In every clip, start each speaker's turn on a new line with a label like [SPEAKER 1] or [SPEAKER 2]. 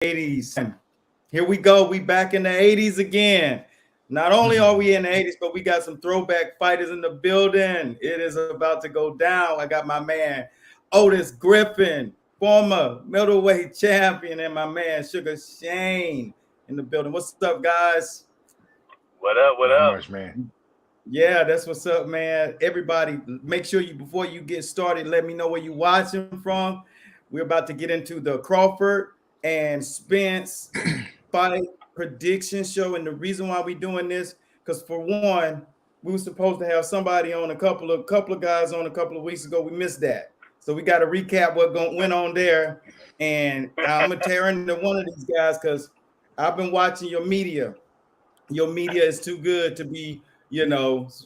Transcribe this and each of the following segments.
[SPEAKER 1] 80s. Here we go. We back in the 80s again. Not only are we in the 80s, but we got some throwback fighters in the building. It is about to go down. I got my man Otis Griffin, former middleweight champion, and my man Sugar Shane in the building. What's up, guys?
[SPEAKER 2] What up? What
[SPEAKER 3] Not
[SPEAKER 2] up?
[SPEAKER 3] much, man.
[SPEAKER 1] Yeah, that's what's up, man. Everybody, make sure you before you get started, let me know where you watching from. We're about to get into the Crawford and Spence fight prediction show, and the reason why we're doing this, because for one, we were supposed to have somebody on a couple of guys on a couple of weeks ago. We missed that, so we got to recap what went on there. And I'm gonna tear into one of these guys because I've been watching your media. Your media is too good to be,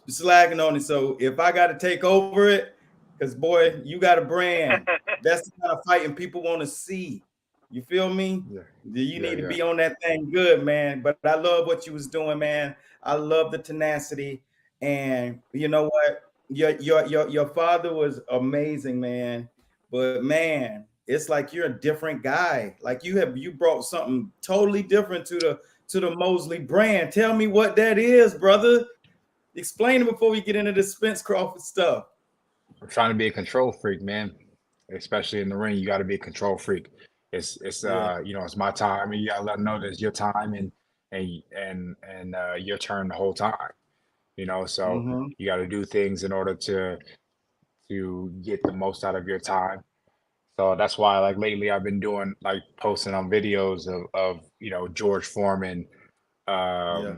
[SPEAKER 1] slacking on it. So if I got to take over it, because boy, you got a brand. That's the kind of fighting people want to see. You feel me?
[SPEAKER 3] Yeah,
[SPEAKER 1] You
[SPEAKER 3] yeah,
[SPEAKER 1] need to
[SPEAKER 3] yeah.
[SPEAKER 1] be on that thing good, man. But I love what you was doing, man. I love the tenacity. And you know what? Your father was amazing, man. But man, it's like you're a different guy. Like you brought something totally different to the Mosley brand. Tell me what that is, brother. Explain it before we get into the Spence Crawford stuff.
[SPEAKER 3] I'm trying to be a control freak, man. Especially in the ring, you got to be a control freak.
[SPEAKER 1] Yeah.
[SPEAKER 3] It's my time, and you got to let them know that it's your time and your turn the whole time. So
[SPEAKER 1] Mm-hmm.
[SPEAKER 3] you got to do things in order to get the most out of your time. So that's why, like lately, I've been doing like posting on videos of George Foreman,
[SPEAKER 1] Yeah.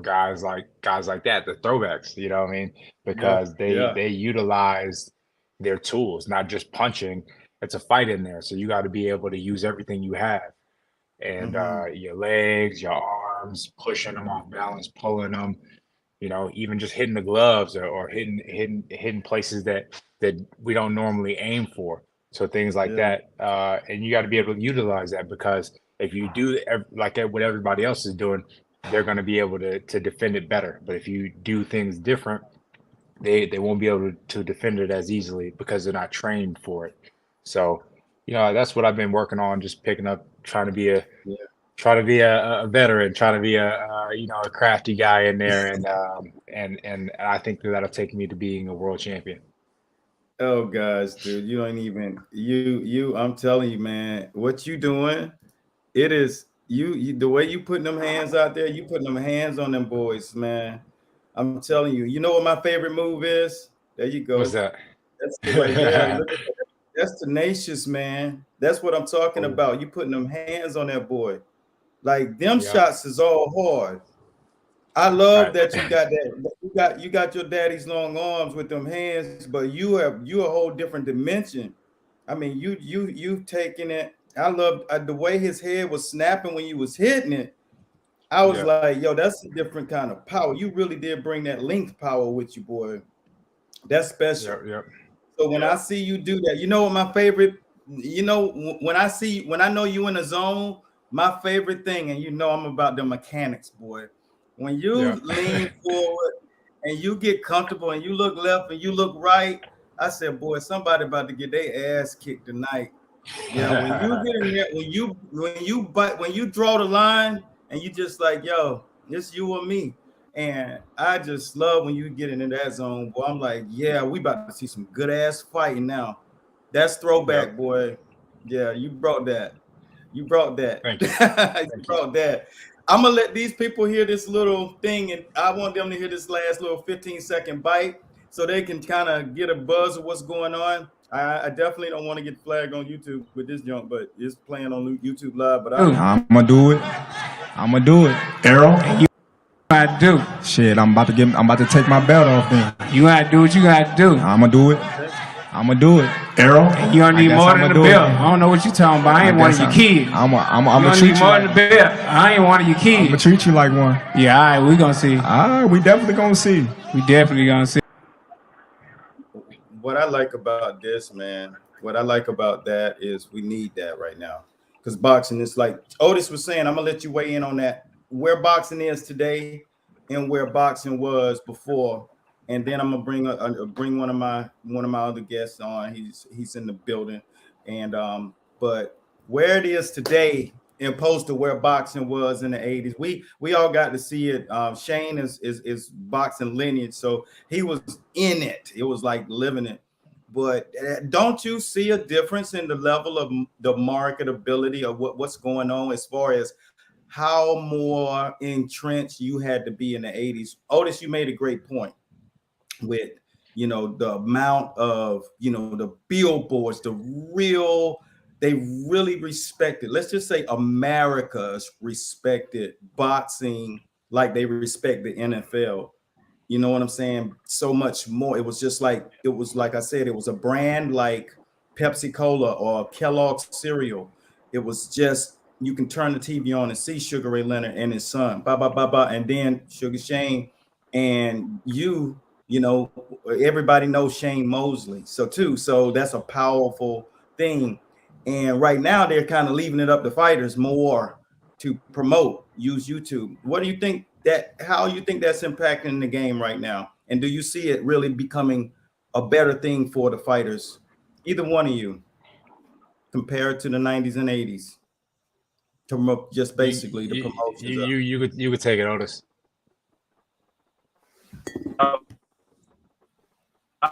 [SPEAKER 3] guys like that, the throwbacks, you know what I mean?
[SPEAKER 1] Yeah.
[SPEAKER 3] Because they
[SPEAKER 1] Yeah.
[SPEAKER 3] they utilize their tools, not just punching. It's a fight in there, so you got to be able to use everything you have, and
[SPEAKER 1] Mm-hmm.
[SPEAKER 3] your legs, your arms, pushing them off balance, pulling them, even just hitting the gloves or hitting places that we don't normally aim for. So things like
[SPEAKER 1] Yeah.
[SPEAKER 3] that, and you got to be able to utilize that because if you do what everybody else is doing, they're going to be able to defend it better. But if you do things different, they won't be able to defend it as easily because they're not trained for it. So, that's what I've been working on, just picking up,
[SPEAKER 1] Yeah.
[SPEAKER 3] trying to be a veteran, trying to be a crafty guy in there, and I think that'll take me to being a world champion.
[SPEAKER 1] Oh gosh, dude, you don't even you. I'm telling you, man, what you doing? It is you the way you putting them hands out there. You putting them hands on them boys, man. I'm telling you. You know what my favorite move is? There you
[SPEAKER 3] What's
[SPEAKER 1] go.
[SPEAKER 3] that?
[SPEAKER 1] That's it right there. Look at that. That's tenacious, man. That's what I'm talking
[SPEAKER 3] Oh,
[SPEAKER 1] about. You putting them hands on that boy. Like them
[SPEAKER 3] yeah.
[SPEAKER 1] shots is all hard. I love
[SPEAKER 3] Right.
[SPEAKER 1] that you got that. You got your daddy's long arms with them hands, but you a whole different dimension. I mean, you've taken it. I love the way his head was snapping when you was hitting it. I was
[SPEAKER 3] Yeah.
[SPEAKER 1] like, yo, that's a different kind of power. You really did bring that length power with you, boy. That's
[SPEAKER 3] Yep.
[SPEAKER 1] special.
[SPEAKER 3] Yep.
[SPEAKER 1] So when I
[SPEAKER 2] Yep.
[SPEAKER 1] see you do that, you know what my favorite, when I know you in a zone, my favorite thing, and you know I'm about the mechanics, boy. When you
[SPEAKER 3] Yeah.
[SPEAKER 1] lean forward and you get comfortable and you look left and you look right, I said, boy, somebody about to get their ass kicked tonight. Yeah, when you get in there, when you draw the line and you just like, yo, it's you or me. And I just love when you get into that zone, boy. I'm like, yeah, we about to see some good ass fighting now. That's throwback,
[SPEAKER 3] Yep.
[SPEAKER 1] boy. Yeah, you brought that. You brought that.
[SPEAKER 3] Thank you.
[SPEAKER 1] You
[SPEAKER 3] Thank you.
[SPEAKER 1] brought that. I'm gonna let these people hear this little thing, and I want them to hear this last little 15-second bite so they can kind of get a buzz of what's going on. I definitely don't want to get flagged on YouTube with this junk, but it's playing on YouTube Live. But
[SPEAKER 4] I'm gonna do it. I'm gonna do it.
[SPEAKER 5] Errol,
[SPEAKER 4] And you gotta do. Shit, I'm about to take my belt off then. You gotta do what you gotta do. I'm gonna do it. I'm gonna do it.
[SPEAKER 5] Errol,
[SPEAKER 4] And you don't need more than the belt. I don't know what you talking about. I ain't one of your kids. I'm gonna treat you more than the belt. I ain't one of your kids. I'm gonna treat you like one. Yeah, all right, we gonna see. All right, we definitely gonna see. We definitely gonna see.
[SPEAKER 1] what I like about this, man, what I like about that is we need that right now. Because boxing is like Otis was saying, I'm gonna let you weigh in on that. Where boxing is today and where boxing was before. And then I'm gonna bring one of my other guests on. He's in the building. And but where it is today opposed to where boxing was in the 80s. We all got to see it. Shane is boxing lineage, so he was in it. It was like living it. But don't you see a difference in the level of the marketability of what's going on as far as how more entrenched you had to be in the 80s? Otis, you made a great point with, the amount of, the billboards, they really respected, let's just say America's respected boxing like they respect the NFL. You know what I'm saying? So much more. It was like I said, it was a brand like Pepsi Cola or Kellogg's cereal. It was just, you can turn the TV on and see Sugar Ray Leonard and his son, and then Sugar Shane, and everybody knows Shane Mosley. So that's a powerful thing. And right now they're kind of leaving it up to fighters more to promote, use YouTube. What do you think how you think that's impacting the game right now? And do you see it really becoming a better thing for the fighters? Either one of you, compared to the 90s and 80s, to promote, just basically the promotions.
[SPEAKER 3] You could take it, Otis.
[SPEAKER 2] I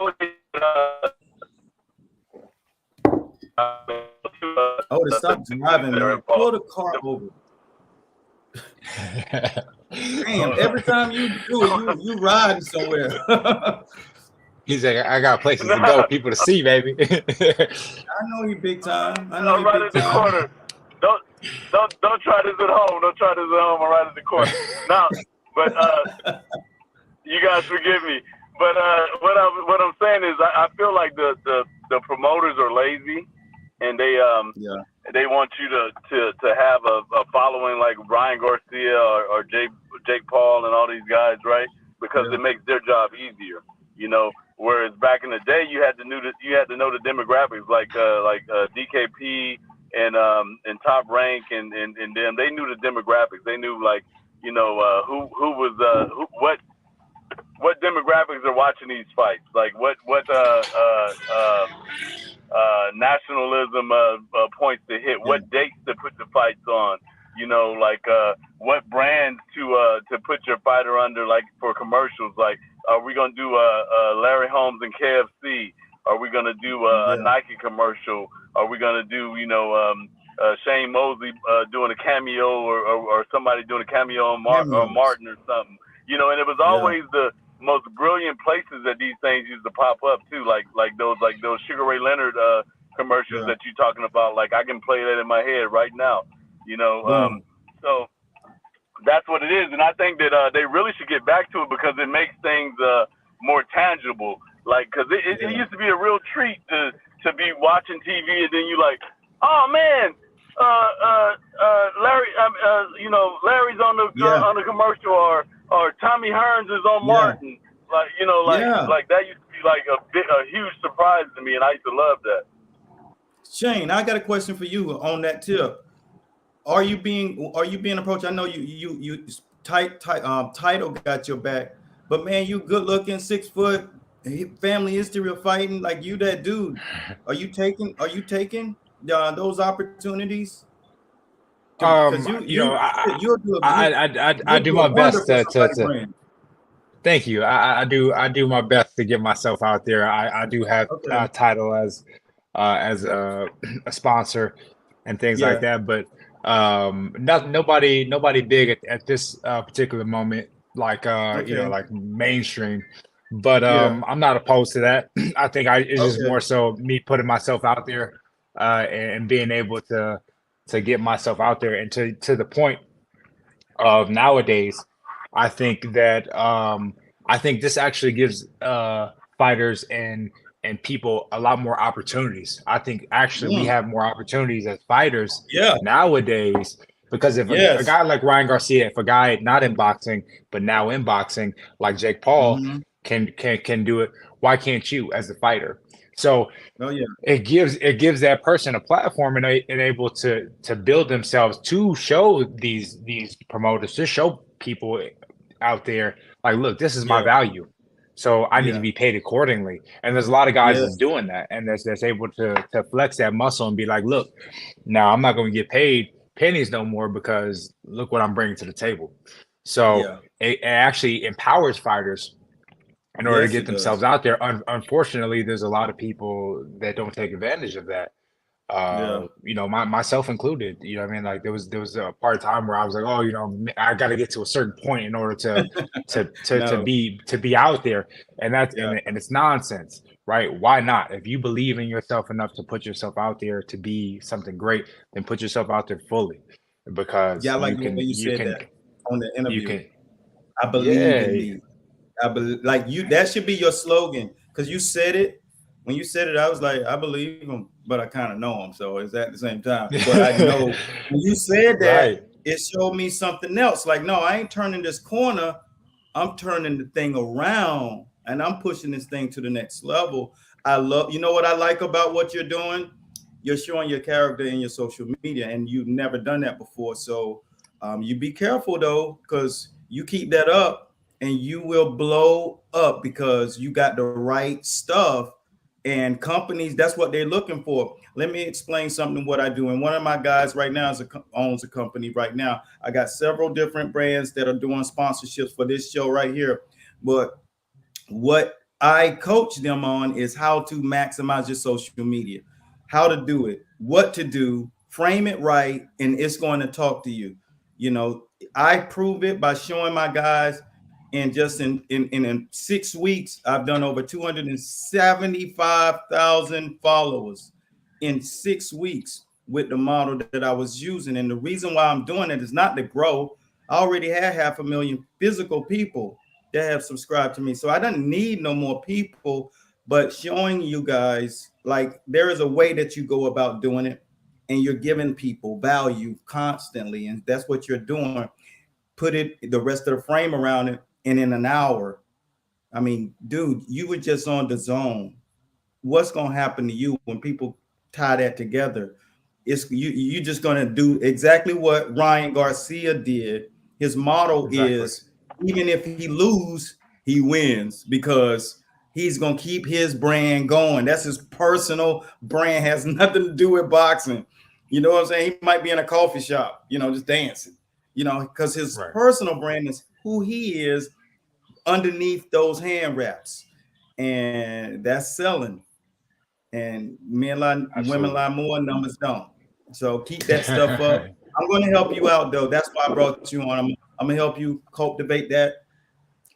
[SPEAKER 2] would
[SPEAKER 1] Otis, stop driving, man. Pull the car over. Damn, every time you do it, you riding somewhere.
[SPEAKER 3] He's like, I got places to go, people to see, baby.
[SPEAKER 1] I know you big time. I know you
[SPEAKER 2] right
[SPEAKER 1] big
[SPEAKER 2] in the
[SPEAKER 1] time.
[SPEAKER 2] corner. Don't try this at home. Don't try this at home. I'm right in the corner. No, but you guys forgive me. But what I'm saying is, I feel like the promoters are lazy, and they want you to have a following like Ryan Garcia or Jake Paul and all these guys, right? Because it makes their job easier, Whereas back in the day, you had to know the demographics, like DKP and Top Rank and them. They knew the demographics. They knew what demographics are watching these fights, like what nationalism points to hit, what dates to put the fights on, what brands to put your fighter under, like for commercials, like are we gonna do Larry Holmes and KFC? Are we gonna do a Nike commercial? Are we gonna do Shane Mosley doing a cameo or somebody doing a cameo on Martin or something? And it was always the most brilliant places that these things used to pop up too, like those Sugar Ray Leonard commercials that you're talking about. Like I can play that in my head right now, so that's what it is. And I think that they really should get back to it because it makes things more tangible. Like, cause it used to be a real treat to be watching TV and then you like, oh man, Larry, Larry's on the commercial or Tommy Hearns is on Martin. Like that used to be like a huge surprise to me, and I used to love that.
[SPEAKER 1] Shane, I got a question for you on that tip. Are you being approached? I know you title got your back, but man, you good looking, 6 foot, family history of fighting, like you that dude. Are you taking those opportunities?
[SPEAKER 3] I do my best to thank you. I do my best to get myself out there. I do have a title as a sponsor and things like that, but nobody big at this particular moment, like like mainstream. But I'm not opposed to that. I think it's just more so me putting myself out there and being able to get myself out there, and to the point of nowadays, I think that this actually gives fighters and people a lot more opportunities. I think actually we have more opportunities as fighters nowadays, because if a guy like Ryan Garcia, if a guy not in boxing but now in boxing like Jake Paul can do it, why can't you as a fighter? So it gives that person a platform and able to build themselves, to show these promoters, to show people out there, like, look, this is my value, so I need to be paid accordingly. And there's a lot of guys that's doing that, and that's able to flex that muscle and be like, look, now I'm not going to get paid pennies no more because look what I'm bringing to the table. So it actually empowers fighters in order to get themselves out there. Unfortunately, there's a lot of people that don't take advantage of that. You know, myself included. You know what I mean? Like there was a part of time where I was like, oh, you know, I got to get to a certain point in order to be out there, and that's and it's nonsense, right? Why not? If you believe in yourself enough to put yourself out there to be something great, then put yourself out there fully, because
[SPEAKER 1] I like the way you said that on the interview. I believe in me. I believe, like you. That should be your slogan, because you said it. When you said it, I was like, I believe him, but I kind of know him. So it's at the same time. But I know when you said that, it showed me something else. Like, no, I ain't turning this corner. I'm turning the thing around, and I'm pushing this thing to the next level. I love, you know what I like about what you're doing? You're showing your character in your social media, and you've never done that before. So you be careful, though, because you keep that up and you will blow up, because you got the right stuff. And companies, that's what they're looking for. Let me explain something what I do. And one of my guys right now owns a company right now. I got several different brands that are doing sponsorships for this show right here. But what I coach them on is how to maximize your social media, how to do it, what to do, frame it right, and it's going to talk to you. You know, I prove it by showing my guys. And just in 6 weeks, I've done over 275,000 followers in 6 weeks with the model that I was using. And the reason why I'm doing it is not to grow. I already had 500,000 physical people that have subscribed to me. So I don't need no more people, but showing you guys, like, there is a way that you go about doing it, and you're giving people value constantly. And that's what you're doing. Put it, the rest of the frame around it. And in an hour, I mean, dude, you were just on the zone. What's going to happen to you when people tie that together? It's you just going to do exactly what Ryan Garcia did. His motto is, even if he lose, he wins, because he's going to keep his brand going. That's his personal brand, has nothing to do with boxing. You know what I'm saying? He might be in a coffee shop, you know, just dancing, you know, because his personal brand is who he is underneath those hand wraps, and that's selling. And men lie, women lie more, numbers don't. So keep that stuff up. I'm going to help you out, though. That's why I brought you on. I'm going to help you cultivate that.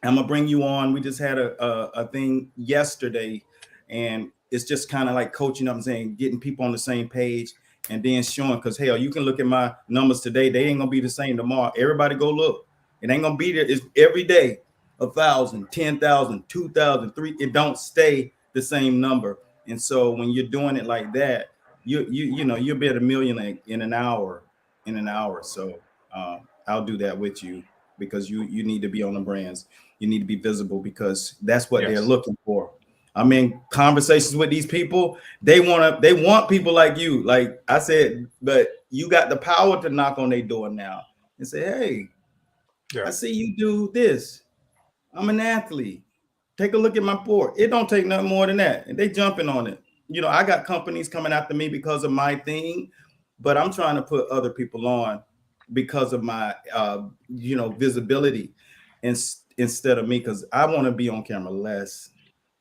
[SPEAKER 1] I'm going to bring you on. We just had a thing yesterday, and it's just kind of like coaching up and saying, getting people on the same page, and then showing, because hell, you can look at my numbers today. They ain't going to be the same tomorrow. Everybody go look. It ain't gonna be there. It's every day 1,000, 10,000, 2,000, 3. It don't stay the same number. And so when you're doing it like that, you know you'll be at 1 million in an hour. So I'll do that with you, because you need to be on the brands. You need to be visible, because that's what they're looking for. I'm in conversations with these people. They want people like you. Like I said, but you got the power to knock on their door now and say, hey. I see you do this. I'm an athlete. Take a look at my board. It don't take nothing more than that. And they jumping on it. You know, I got companies coming after me because of my thing, but I'm trying to put other people on because of my, you know, visibility instead of me, because I want to be on camera less,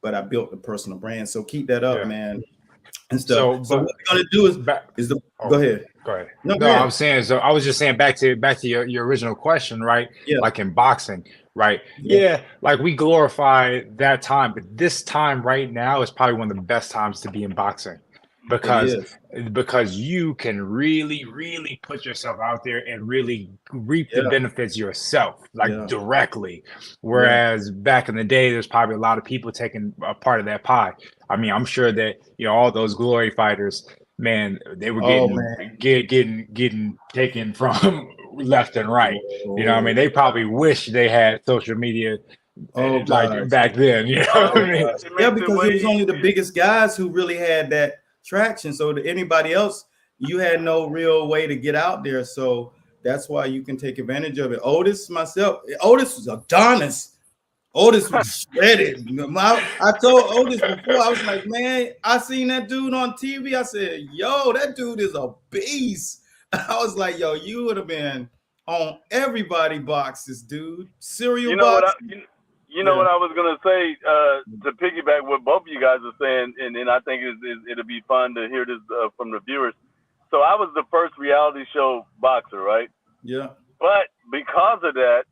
[SPEAKER 1] but I built the personal brand. So keep that up, man. And stuff. So what we're gonna do is go ahead.
[SPEAKER 3] Go ahead. No, I'm saying, so I was just saying back to your original question, right? Yeah. Like in boxing, right? Yeah, like we glorify that time, but this time right now is probably one of the best times to be in boxing, because you can really put yourself out there and really reap the benefits yourself, like directly. Whereas back in the day, there's probably a lot of people taking a part of that pie. I mean, I'm sure that, you know, all those glory fighters, man, they were getting taken from left and right. You know what I mean? They probably wish they had social media like back then. You know what I mean?
[SPEAKER 1] Yeah, because it was only the biggest guys who really had that traction. So to anybody else, you had no real way to get out there. So that's why you can take advantage of it. Otis was Adonis. Otis was shredded. I told Otis before, I was like, man, I seen that dude on TV. I said, yo, that dude is a beast. I was like, yo, you would have been on everybody boxes, dude. Cereal
[SPEAKER 2] You know what?
[SPEAKER 1] boxes.
[SPEAKER 2] You know what I was gonna say to piggyback what both of you guys are saying, and I think it'll be fun to hear this from the viewers. So I was the first reality show boxer, right?
[SPEAKER 1] Yeah.
[SPEAKER 2] But because of that,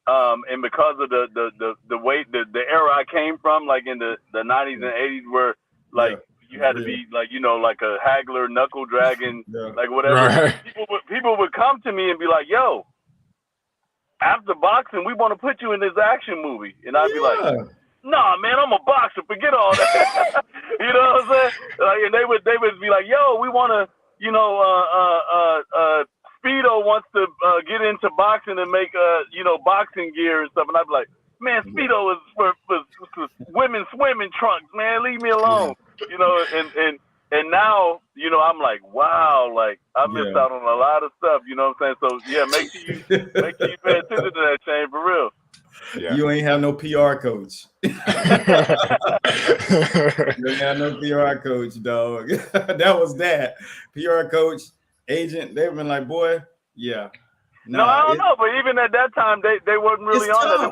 [SPEAKER 2] and because of the way the era I came from, like in the 90s and 80s, where like you had to be like like a haggler, knuckle dragon, like whatever.
[SPEAKER 3] Right.
[SPEAKER 2] People would come to me and be like, "Yo, after boxing, we want to put you in this action movie," and I'd be like, "Nah, man, I'm a boxer. Forget all that." You know what I'm saying? Like, and they would be like, "Yo, we want to, Speedo wants to get into boxing and make boxing gear and stuff," and I'd be like, "Man, Speedo is for women swimming trunks, man. Leave me alone." And now, I'm like, wow, like I missed out on a lot of stuff, you know what I'm saying? So yeah, make sure you pay attention to that, Shane, for real.
[SPEAKER 1] Yeah. You ain't have no PR coach. You ain't have no PR coach, dog. That was that. PR coach, agent, they've been like, boy, yeah.
[SPEAKER 2] No, I don't know, but even at that time, they wasn't really on that.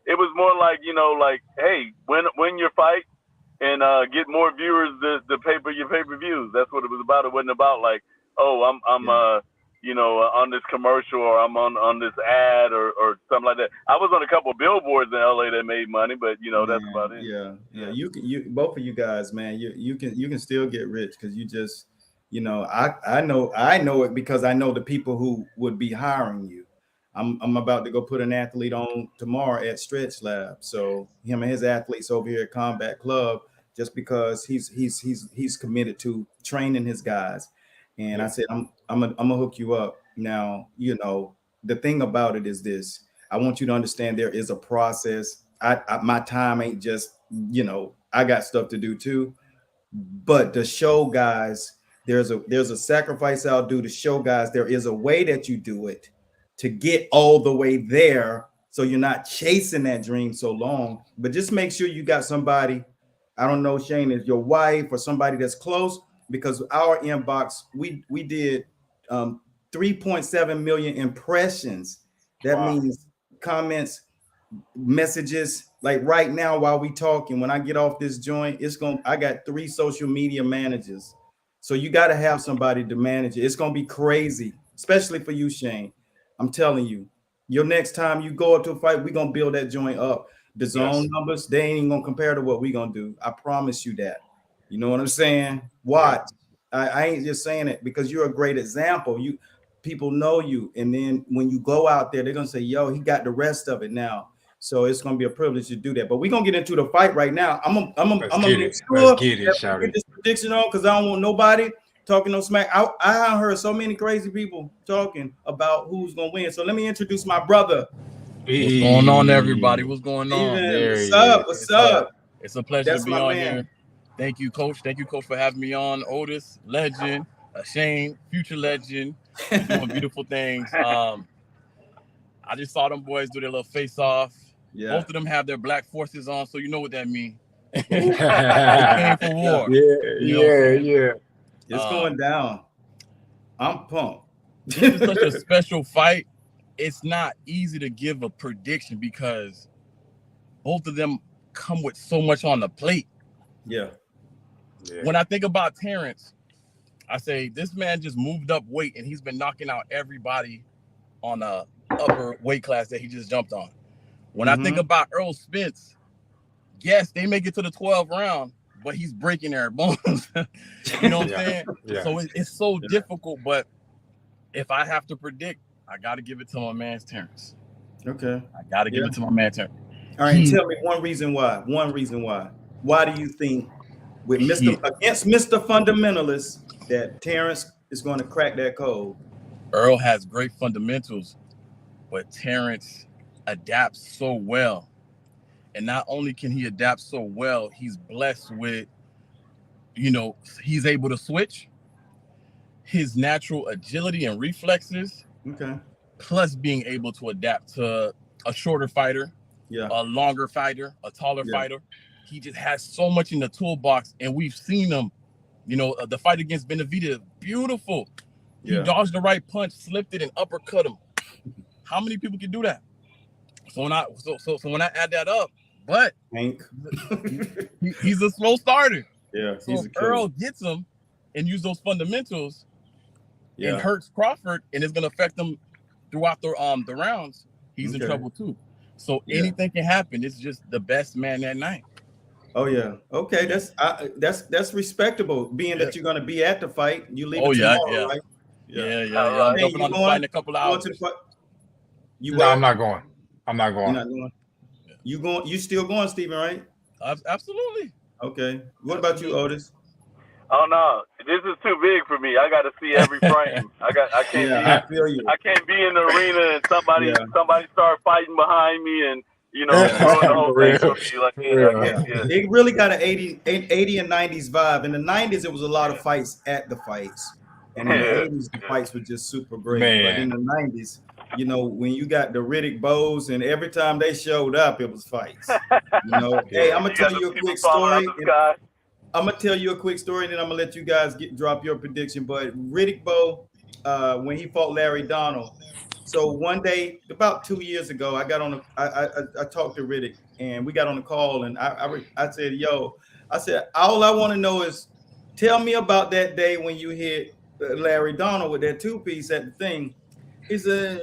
[SPEAKER 2] It was more like, hey, win your fight and get more viewers to pay for your pay-per-views. That's what it was about. It wasn't about like, oh, I'm on this commercial or I'm on this ad or something like that. I was on a couple of billboards in LA that made money, but that's about it.
[SPEAKER 1] Yeah. You both of you guys, man, you can still get rich because you just, I know it because I know the people who would be hiring you. I'm about to go put an athlete on tomorrow at Stretch Lab. So him and his athletes over here at Combat Club, just because he's committed to training his guys. And I said, I'm gonna hook you up. Now, the thing about it is this. I want you to understand there is a process. My time ain't just, I got stuff to do too. But the show guys, there's a sacrifice I'll do to show guys there is a way that you do it to get all the way there. So you're not chasing that dream so long, but just make sure you got somebody. I don't know, Shane, is your wife or somebody that's close, because our inbox, we did 3.7 million impressions. That means comments, messages. Like right now, while we talking, when I get off this joint, I got 3 social media managers. So you got to have somebody to manage it. It's going to be crazy, especially for you, Shane. I'm telling you, your next time you go up to a fight, we're going to build that joint up. The zone numbers, they ain't even going to compare to what we're going to do. I promise you that. You know what I'm saying? Watch. I ain't just saying it because you're a great example. People know you. And then when you go out there, they're going to say, yo, he got the rest of it now. So it's going to be a privilege to do that. But we're going to get into the fight right now. I'm going to make sure that we get this prediction on, because I don't want nobody talking no smack. I heard so many crazy people talking about who's going to win. So let me introduce my brother.
[SPEAKER 5] What's going on, everybody? What's going on?
[SPEAKER 1] What's up?
[SPEAKER 5] It's a pleasure to be on here. Thank you, Coach. Thank you, Coach, for having me on. Otis, legend. Shane, future legend. Doing beautiful things. I just saw them boys do their little face-off. Yeah. Both of them have their black forces on, so you know what that means. They came for war.
[SPEAKER 1] Yeah. It's going down. I'm pumped.
[SPEAKER 5] This is such a special fight. It's not easy to give a prediction because both of them come with so much on the plate.
[SPEAKER 1] Yeah.
[SPEAKER 5] When I think about Terrence, I say this man just moved up weight and he's been knocking out everybody on a upper weight class that he just jumped on. When I think about Earl Spence, yes, they make it to the 12th round, but he's breaking their bones. You know what I'm saying? Yeah. So it's so difficult, but if I have to predict, I got to give it to my man Terrence.
[SPEAKER 1] Okay.
[SPEAKER 5] I got to give it to my man Terrence.
[SPEAKER 1] All right, tell me one reason why. Why do you think against Mr. Fundamentalist that Terrence is going to crack that code?
[SPEAKER 5] Earl has great fundamentals, but Terrence adapts so well. And not only can he adapt so well, he's blessed with, he's able to switch. His natural agility and reflexes.
[SPEAKER 1] Okay.
[SPEAKER 5] Plus being able to adapt to a shorter fighter, a longer fighter, a taller fighter. He just has so much in the toolbox, and we've seen him. The fight against Benavidez, beautiful. He dodged the right punch, slipped it, and uppercut him. How many people can do that? So when I add that up, but he's a slow starter.
[SPEAKER 1] Yeah.
[SPEAKER 5] So if Earl gets him and use those fundamentals, it hurts Crawford, and it's gonna affect him throughout the rounds. He's in trouble too. So anything can happen. It's just the best man that night.
[SPEAKER 1] Oh yeah. Okay. That's respectable. Being that you're gonna be at the fight, you leave it tomorrow, right?
[SPEAKER 5] Yeah. I'm jumping on the fight in a couple hours.
[SPEAKER 3] No, I'm not going. I'm not going.
[SPEAKER 1] You're not going. You going? You still going, Stephen? Right?
[SPEAKER 5] Absolutely.
[SPEAKER 1] Okay. What about you, Otis?
[SPEAKER 2] Oh no, this is too big for me. I got to see every frame. I can't be in the arena and somebody start fighting behind me and throwing the whole thing for me. Like,
[SPEAKER 1] It really got an 80 and 90s vibe. In the 90s, it was a lot of fights at the fights, and in the 80s, the fights were just super great. But in the 90s, when you got the Riddick Bows, and every time they showed up, it was fights. Hey, I'm gonna tell you a quick story. I'm gonna tell you a quick story, and then I'm gonna let you guys drop your prediction. But Riddick Bowe, when he fought Larry Donald, so one day about 2 years ago, I got on I talked to Riddick, and we got on the call, and I said, all I want to know is, tell me about that day when you hit Larry Donald with that 2-piece at the thing. He's a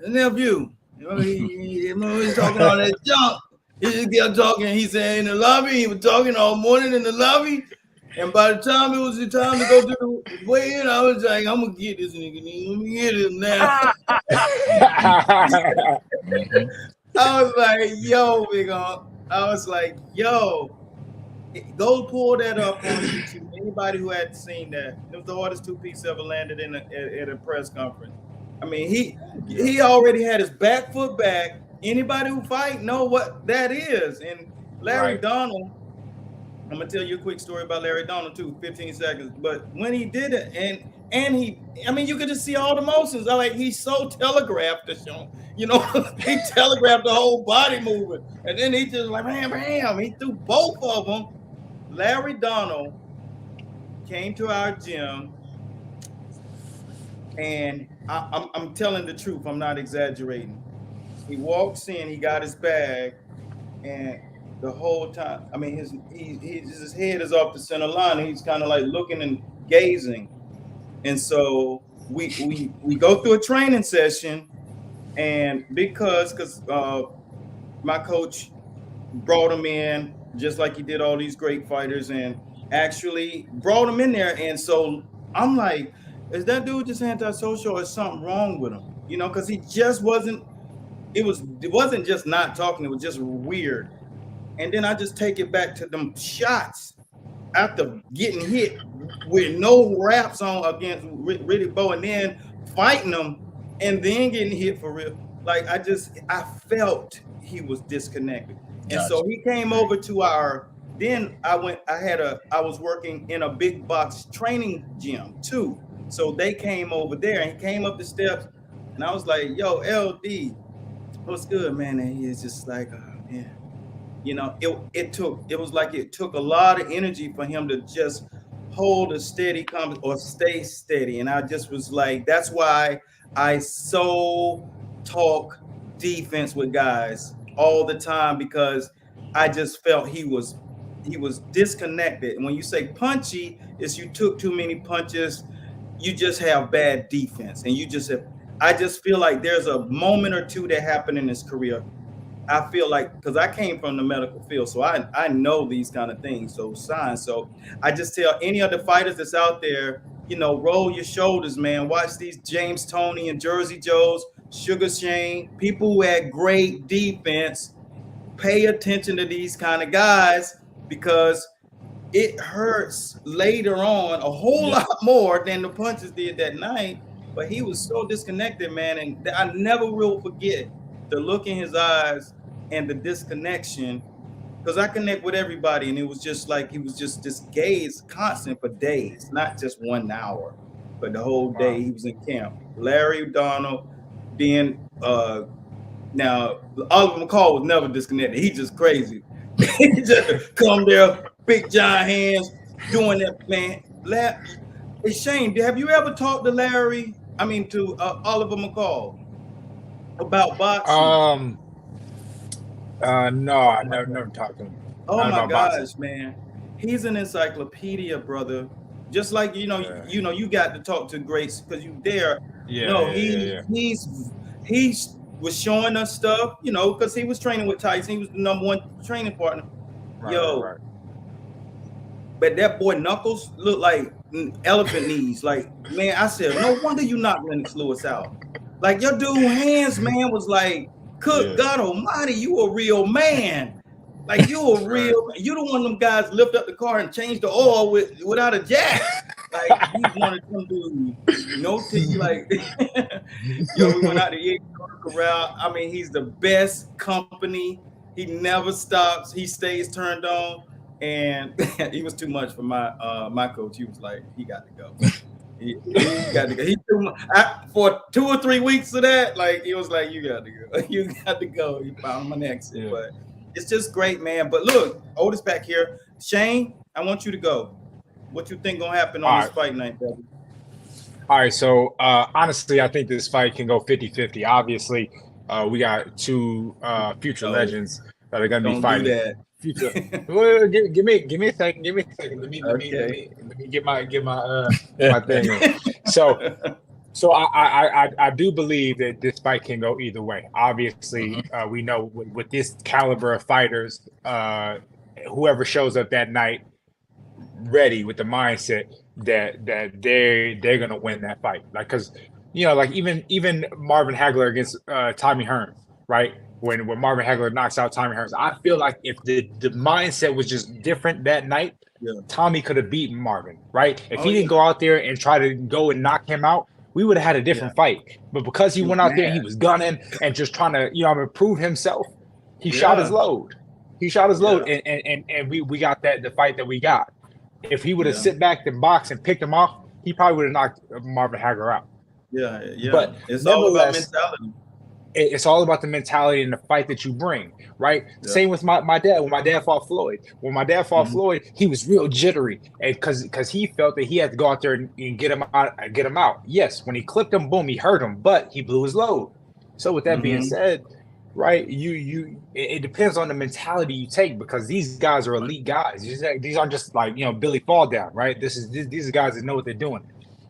[SPEAKER 1] nephew. He's talking all that junk. He just kept talking. He said in the lobby, he was talking all morning in the lobby. And by the time it was the time to go to the weigh-in, I was like, I'm going to get this nigga. Let me get him now. I was like, yo, big on. I was like, yo, go pull that up on YouTube. Anybody who hadn't seen that, it was the hardest 2-piece ever landed at a press conference. I mean, he already had his back foot back. Anybody who fight know what that is. And Larry Donald, I'm gonna tell you a quick story about Larry Donald too, 15 seconds. But when he did it, and you could just see all the motions. He's so telegraphed the show. He telegraphed the whole body movement, and then he just bam, he threw both of them. Larry Donald came to our gym, and I'm telling the truth. I'm not exaggerating. He walks in, he got his bag, and the whole time, his head is off the center line. And he's kind of like looking and gazing. And so we go through a training session, and because my coach brought him in just like he did all these great fighters, and actually brought him in there. And so I'm like, is that dude just antisocial or is something wrong with him? Because he just wasn't. It wasn't just not talking, it was just weird. And then I just take it back to them shots after getting hit with no wraps on against Riddick Bowe, and then fighting them and then getting hit for real. I felt he was disconnected. And so he came over to I was working in a big box training gym too. So they came over there, and he came up the steps, and I was like, yo, LD, what's good, man? And he's just like, oh, man. It took a lot of energy for him to just hold a steady or stay steady. And I just was like, that's why I so talk defense with guys all the time, because I just felt he was disconnected. And when you say punchy, it's you took too many punches, you just have bad defense, and I just feel like there's a moment or two that happened in his career. I feel like, because I came from the medical field, so I know these kind of things, so signs. So I just tell any of the fighters that's out there, roll your shoulders, man. Watch these James Toney and Jersey Joes, Sugar Shane, people who had great defense. Pay attention to these kind of guys, because it hurts later on a whole lot more than the punches did that night. But he was so disconnected, man. And I never will forget the look in his eyes and the disconnection, because I connect with everybody. And it was just like, he was just this gaze constant for days, not just 1 hour, but the whole day he was in camp. Larry Donald, then now Oliver McCall was never disconnected. He just crazy. He just come there, big giant hands, doing that, man. Hey Shane, have you ever talked to Larry? I mean, to Oliver McCall about boxing?
[SPEAKER 3] No, I never talked to him.
[SPEAKER 1] Oh
[SPEAKER 3] Not
[SPEAKER 1] my
[SPEAKER 3] about
[SPEAKER 1] gosh,
[SPEAKER 3] boxing.
[SPEAKER 1] man, he's an encyclopedia, brother. Just like you got to talk to Grace because you there. He was showing us stuff, because he was training with Tyson. He was the #1 training partner. Right. But that boy Knuckles looked like elephant knees. Like, man, I said, no wonder you knocked Lennox Lewis out. Like, your dude hands, man, was like, God almighty, you a real man. Like, you a real, you don't want them guys lift up the car and change the oil without a jack. Like, he's one of them dudes, like, we went out to Corral. I mean, he's the best company. He never stops. He stays turned on. And he was too much for my coach. He was like, he got to go. He got to go. He threw for 2 or 3 weeks of that. Like, he was like, you got to go. You got to go. He found my next. Yeah. But it's just great, man. But look, Otis back here. Shane, I want you to go. What you think gonna happen on this fight night, baby?
[SPEAKER 3] All right. So honestly, I think this fight can go 50-50. Obviously, we got two future legends that are gonna be fighting. Do that. Future. Well, give me a second. Give me a second. Let me get my my thing. So I do believe that this fight can go either way. Obviously, we know with this caliber of fighters, whoever shows up that night ready with the mindset that they're gonna win that fight. Like, because like even Marvin Hagler against Tommy Hearns, right? When Marvin Hagler knocks out Tommy Hearns, I feel like if the mindset was just different that night, Tommy could have beaten Marvin, right? If he didn't go out there and try to go and knock him out, we would have had a different fight. But because he went out there and he was gunning and just trying to, prove himself, he shot his load. He shot his load, and we got the fight that we got. If he would have sit back and boxed and picked him off, he probably would have knocked Marvin Hagler out.
[SPEAKER 1] Yeah.
[SPEAKER 3] But
[SPEAKER 1] it's all about mentality.
[SPEAKER 3] It's all about the mentality and the fight that you bring, right? Yeah. Same with my dad. When my dad fought Floyd, Floyd, he was real jittery, and because he felt that he had to go out there and get him out. Yes, when he clipped him, boom, he hurt him, but he blew his load. So with that being said, right, it depends on the mentality you take, because these guys are elite guys. These aren't just like Billy Fall Down, right? These are guys that know what they're doing.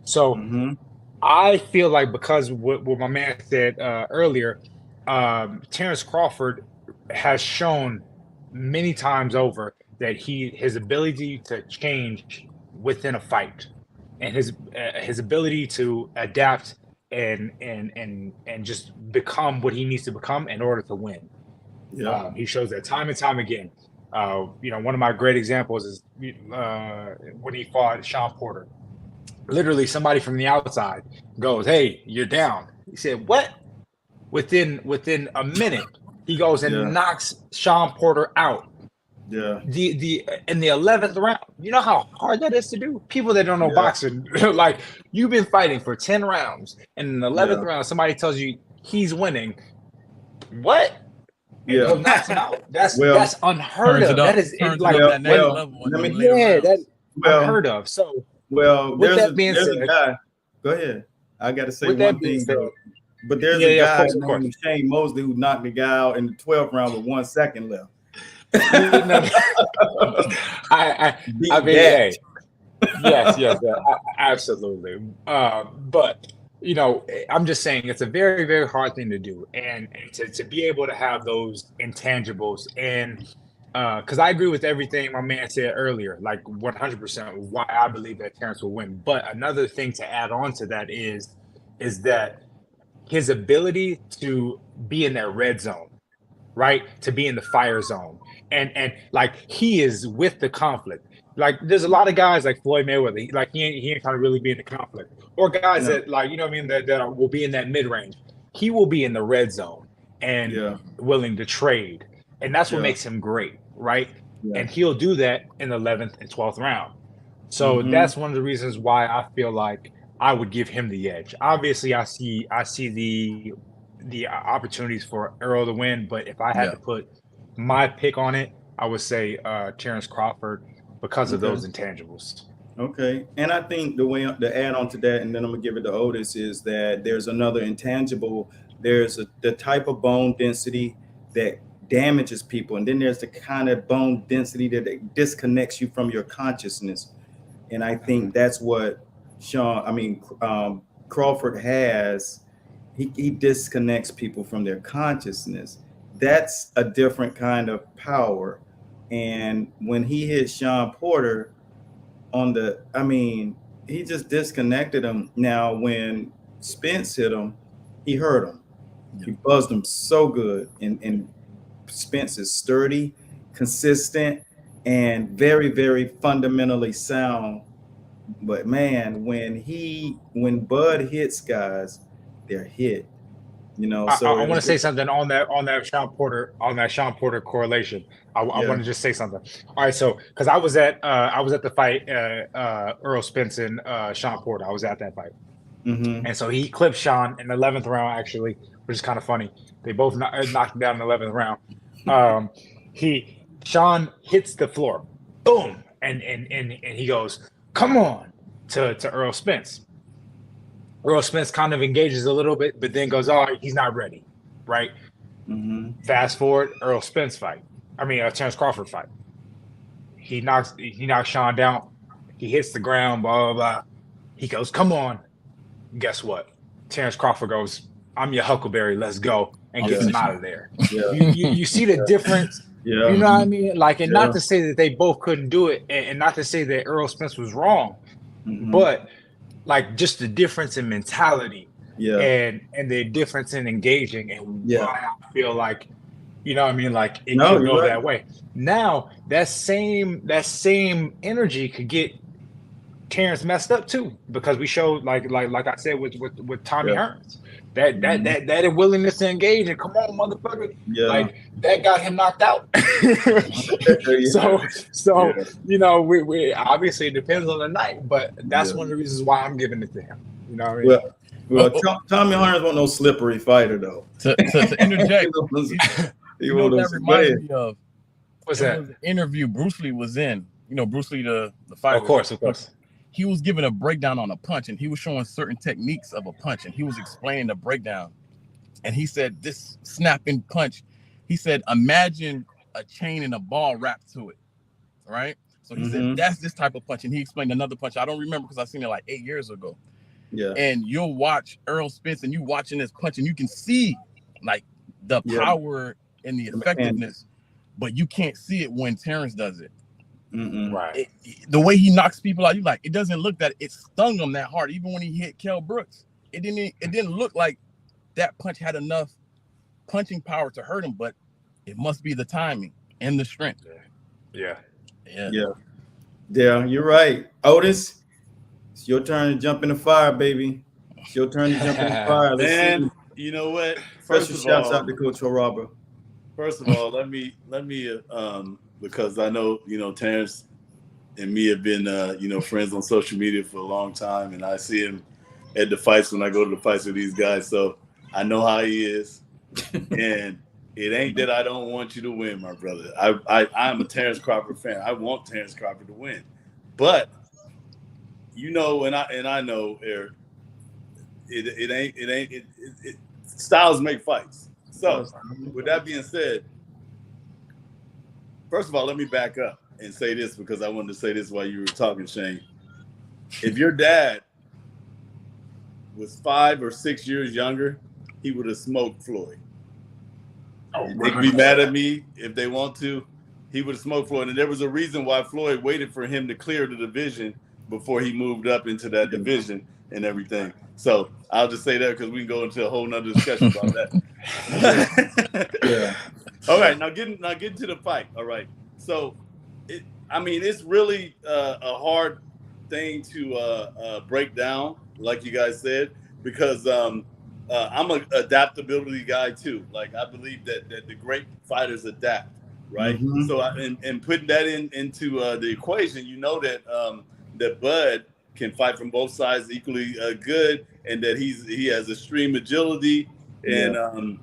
[SPEAKER 3] So. I feel like, because what my man said earlier, Terrence Crawford has shown many times over that his ability to change within a fight, and his ability to adapt and just become what he needs to become in order to win. Yeah, he shows that time and time again. One of my great examples is when he fought Sean Porter. Literally, somebody from the outside goes, "Hey, you're down." He said, "What?" Within a minute, he goes and knocks Sean Porter out. Yeah. In the 11th round. You know how hard that is to do? People that don't know boxing, like, you've been fighting for 10 rounds, and in the 11th round, somebody tells you he's winning. What? Yeah. Knocks him out. That's unheard of. That is like unheard of. So.
[SPEAKER 1] Well, there's a guy. Go ahead. I got to say one thing though. But there's a guy named Shane Mosley who knocked the guy out in the 12th round with 1 second left.
[SPEAKER 3] Yes, absolutely. But I'm just saying it's a very, very hard thing to do, and to be able to have those intangibles, and because I agree with everything my man said earlier, like 100% why I believe that Terrence will win. But another thing to add on to that is that his ability to be in that red zone, right? To be in the fire zone. And like, he is with the conflict. Like, there's a lot of guys like Floyd Mayweather, he ain't trying to really be in the conflict. Or guys that, like, that will be in that mid-range. He will be in the red zone and willing to trade. And that's what makes him great, right? Yeah. And he'll do that in the 11th and 12th round. So that's one of the reasons why I feel like I would give him the edge. Obviously, I see the opportunities for Earl to win, but if I had to put my pick on it, I would say Terrence Crawford, because of those intangibles.
[SPEAKER 1] Okay. And I think the way to add on to that, and then I'm gonna give it to Otis, is that there's another intangible. The type of bone density that damages people, and then there's the kind of bone density that disconnects you from your consciousness. And I think that's what Crawford has. He disconnects people from their consciousness. That's a different kind of power. And when he hit Sean Porter he just disconnected him. Now, when Spence hit him, he hurt him. Yeah. He buzzed him so good. And Spence is sturdy, consistent, and very, very fundamentally sound. But man, when Bud hits guys, they're hit. So
[SPEAKER 3] I want to say something on that Sean Porter correlation. I want to just say something. All right, so because I was at the fight, Earl Spence and Sean Porter. I was at that fight, and so he clipped Sean in the 11th round, actually, which is kind of funny. They both knocked him down in the 11th round. Sean hits the floor, boom, and he goes, "Come on," to Earl Spence. Earl Spence kind of engages a little bit, but then goes, "All right, he's not ready," right? Mm-hmm. Fast forward, Earl Spence fight. Terrence Crawford fight. He knocks Sean down. He hits the ground, blah, blah, blah. He goes, "Come on." Guess what? Terrence Crawford goes, "I'm your Huckleberry, let's go," and gets him out of there. Yeah. You see the difference? Yeah. You know what I mean? Not to say that they both couldn't do it, and not to say that Earl Spence was wrong, but just the difference in mentality, and the difference in engaging, and why I feel like, it can go that way. Now that same energy could get Terrence messed up too, because we showed like I said with Tommy Hearns, that willingness to engage and come on, motherfucker, that got him knocked out. So we obviously it depends on the night, but that's one of the reasons why I'm giving it to him. You know what I mean?
[SPEAKER 1] Tommy Hearns wasn't no slippery fighter though.
[SPEAKER 5] To interject, you know what that reminds me of?
[SPEAKER 3] What's that?
[SPEAKER 5] Was an interview Bruce Lee was in. Bruce Lee, the fighter.
[SPEAKER 3] Of course.
[SPEAKER 5] He was giving a breakdown on a punch, and he was showing certain techniques of a punch, and he was explaining the breakdown. And he said, this snapping punch, he said, imagine a chain and a ball wrapped to it, right? So he said, that's this type of punch. And he explained another punch. I don't remember because I seen it like 8 years ago. Yeah. And you'll watch Earl Spence, and you watching this punch, and you can see like the power and the effectiveness, but you can't see it when Terrence does it. Right. The way he knocks people out, you like, it doesn't look that it stung him that hard. Even when he hit Kell Brooks, it didn't look like that punch had enough punching power to hurt him, but it must be the timing and the strength.
[SPEAKER 3] Yeah,
[SPEAKER 1] you're right. Otis, it's your turn to jump in the fire, baby. It's your turn to jump in the fire.
[SPEAKER 6] Man, you know what?
[SPEAKER 1] First shouts out to Coach Robert.
[SPEAKER 6] First of all, let me because I know, Terrence and me have been, friends on social media for a long time, and I see him at the fights when I go to the fights with these guys. So I know how he is, and it ain't that I don't want you to win, my brother. I'm a Terrence Crawford fan. I want Terrence Crawford to win, but and I know, Eric, it styles make fights. So with that being said, first of all, let me back up and say this, because I wanted to say this while you were talking, Shane. If your dad was 5 or 6 years younger, he would have smoked Floyd. They can be mad at me if they want to. He would have smoked Floyd. And there was a reason why Floyd waited for him to clear the division before he moved up into that division and everything. So I'll just say that because we can go into a whole nother discussion about that. All right, now getting to the fight. All right, so it's really a hard thing to break down, like you guys said, because I'm an adaptability guy too. Like, I believe that the great fighters adapt, right? So and putting that into the equation, that Bud can fight from both sides equally good, and that he has extreme agility, and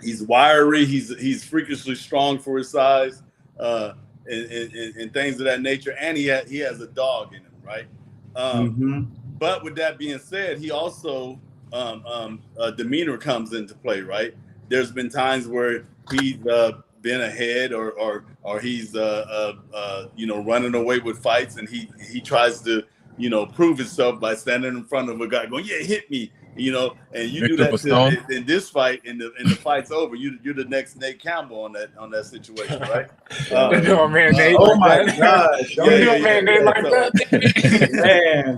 [SPEAKER 6] he's wiry. He's freakishly strong for his size, and things of that nature. And he has a dog in him, right?
[SPEAKER 1] Mm-hmm.
[SPEAKER 6] But with that being said, he also demeanor comes into play, right? There's been times where he's been ahead or he's running away with fights, and he tries to prove himself by standing in front of a guy going, yeah, hit me, and you do that in this fight, and the fight's over. You're the next Nate Campbell on that situation, right?
[SPEAKER 3] Oh man, Nate!
[SPEAKER 1] Oh my God! Man,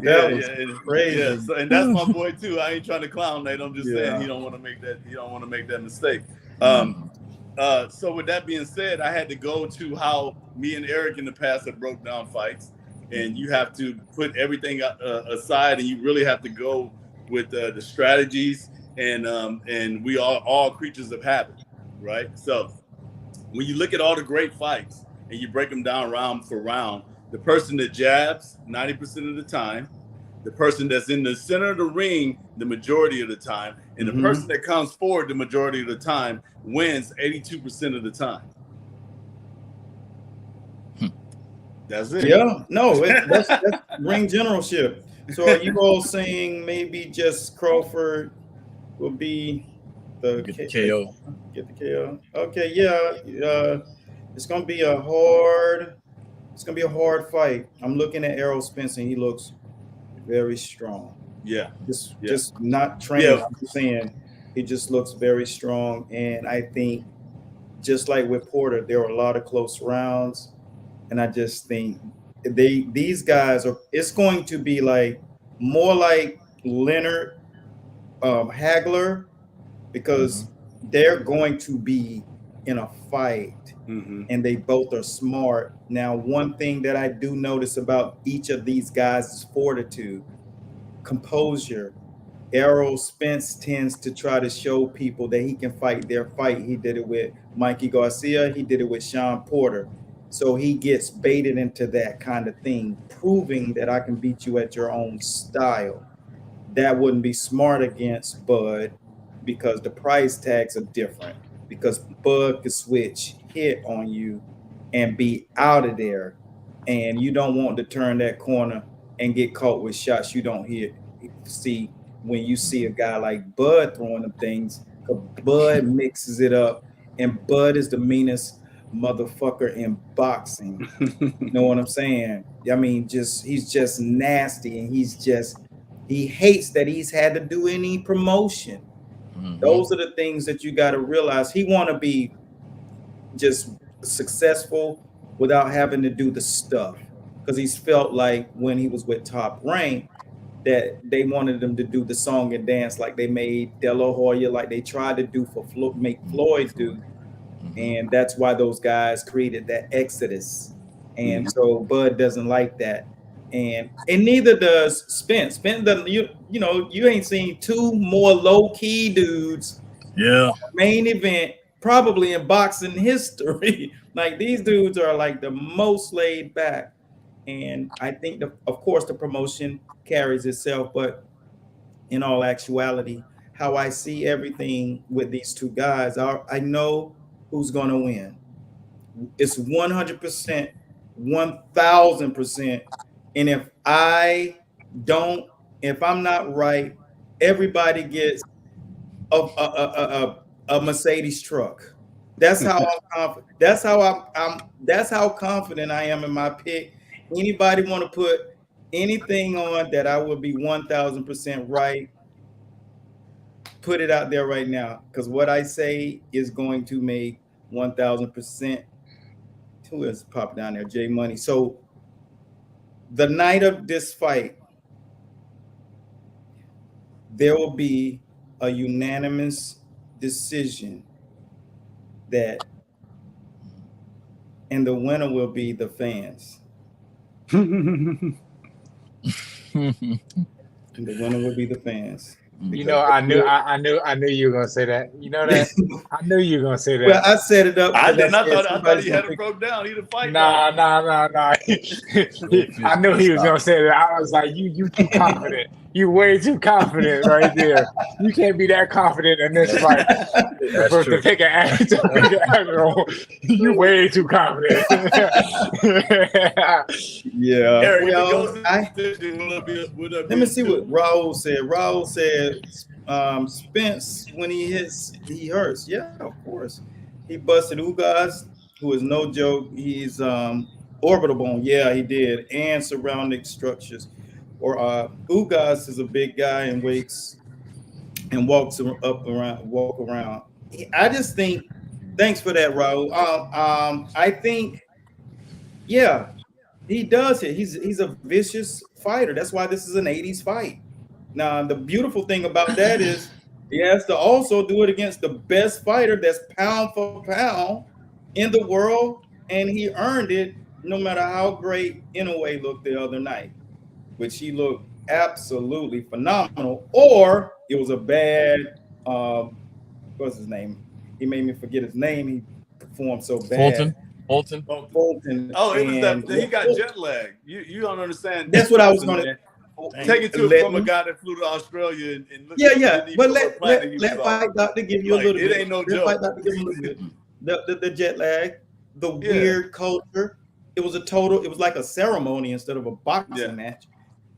[SPEAKER 1] that was crazy.
[SPEAKER 6] Yeah, so, and that's my boy too. I ain't trying to clown Nate. I'm just saying he don't want to make that. He don't want to make that mistake. So with that being said, I had to go to how me and Eric in the past have broke down fights, and you have to put everything aside, and you really have to go with the strategies, and we are all creatures of habit, right? So when you look at all the great fights and you break them down round for round, the person that jabs 90% of the time, the person that's in the center of the ring the majority of the time, and the person that comes forward the majority of the time wins 82% of the time. That's it.
[SPEAKER 1] Yeah, no, that's ring generalship. So are you all saying maybe just Crawford will be the
[SPEAKER 5] KO?
[SPEAKER 1] Get the KO. Okay, yeah. It's gonna be a hard fight. I'm looking at Errol Spence, and he looks very strong.
[SPEAKER 6] Yeah.
[SPEAKER 1] Just not trained.
[SPEAKER 6] Yeah.
[SPEAKER 1] I'm saying he just looks very strong. And I think just like with Porter, there were a lot of close rounds. And I just think these guys it's going to be like more like Leonard Hagler, because they're going to be in a fight, and they both are smart. Now, one thing that I do notice about each of these guys is fortitude, composure. Errol Spence tends to try to show people that he can fight their fight. He did it with Mikey Garcia. He did it with Sean Porter. So he gets baited into that kind of thing, proving that I can beat you at your own style. That wouldn't be smart against Bud, because the price tags are different. Because Bud could switch hit on you and be out of there. And you don't want to turn that corner and get caught with shots you don't see when you see a guy like Bud throwing them things. Bud mixes it up, and Bud is the meanest motherfucker in boxing. You know what I'm saying? I mean, he's just nasty, and he hates that he's had to do any promotion. Those are the things that you got to realize. He want to be just successful without having to do the stuff, because he's felt like when he was with Top Rank that they wanted him to do the song and dance like they made De La Hoya, like they tried to do make Floyd do. And that's why those guys created that exodus. And so Bud doesn't like that. And neither does Spence. Spence doesn't, you ain't seen two more low-key dudes.
[SPEAKER 5] Yeah.
[SPEAKER 1] Main event, probably in boxing history. Like, these dudes are like the most laid back. And I think, of course, the promotion carries itself, but in all actuality, how I see everything with these two guys, I know who's going to win. It's 100%, 1,000%. And if I'm not right, everybody gets a Mercedes truck. That's how I'm confident. That's how confident I am in my pick. Anybody want to put anything on that I would be 1,000% right, put it out there right now, because what I say is going to make 1,000%. Who is popping down there? J Money. So the night of this fight, there will be a unanimous decision and the winner will be the fans. And the winner will be the fans.
[SPEAKER 3] I knew you were gonna say that. You know that. I knew you were gonna say that.
[SPEAKER 1] Well, I set it up.
[SPEAKER 6] I thought he had it broke down. He'd have fight.
[SPEAKER 3] Nah. I knew he was gonna say that. I was like, you too confident. You way too confident right there. You can't be that confident in this fight. To take an action, you way too confident.
[SPEAKER 1] Yeah.
[SPEAKER 6] Eric,
[SPEAKER 1] Well, let me see what Raul said. Raul said Spence, when he hits, he hurts. Yeah, of course. He busted Ugas, who is no joke. He's orbital bone. Yeah, he did. And surrounding structures. Or Ugas is a big guy and wakes and walk around. I just think, thanks for that, Raul. I think, yeah, he does it. He's a vicious fighter. That's why this is an 80s fight. Now, the beautiful thing about that is he has to also do it against the best fighter that's pound for pound in the world, and he earned it no matter how great Inoue looked the other night, which he looked absolutely phenomenal, or it was a bad, what's his name? He made me forget his name. He performed so bad.
[SPEAKER 5] Fulton.
[SPEAKER 6] Oh, it was that he got jet lag. You don't understand.
[SPEAKER 1] That's what I was going to
[SPEAKER 6] take it to from a guy that flew to Australia and look.
[SPEAKER 1] Yeah. But let Fight Doctor give you a little bit.
[SPEAKER 6] It ain't no joke.
[SPEAKER 1] Fight Doctor give you a little bit. The jet lag, the weird culture. It was like a ceremony instead of a boxing match.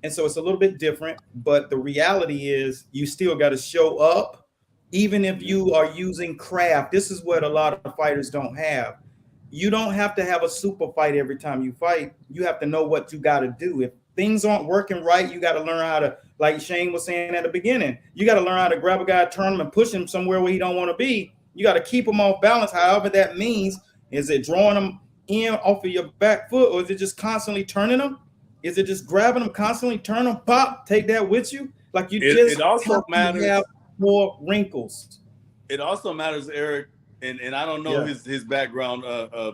[SPEAKER 1] And so it's a little bit different, but the reality is you still got to show up, even if you are using craft. This is what a lot of fighters don't have. You don't have to have a super fight every time you fight. You have to know what you got to do. If things aren't working right, you got to learn how to, like Shane was saying at the beginning, you got to learn how to grab a guy, turn him, and push him somewhere where he don't want to be. You got to keep him off balance, however that means. Is it drawing him in off of your back foot, or is it just constantly turning him? Is it just grabbing them, constantly turn them, pop, take that with you? Like it also matters. Have more wrinkles.
[SPEAKER 6] It also matters, Eric, and I don't know his background,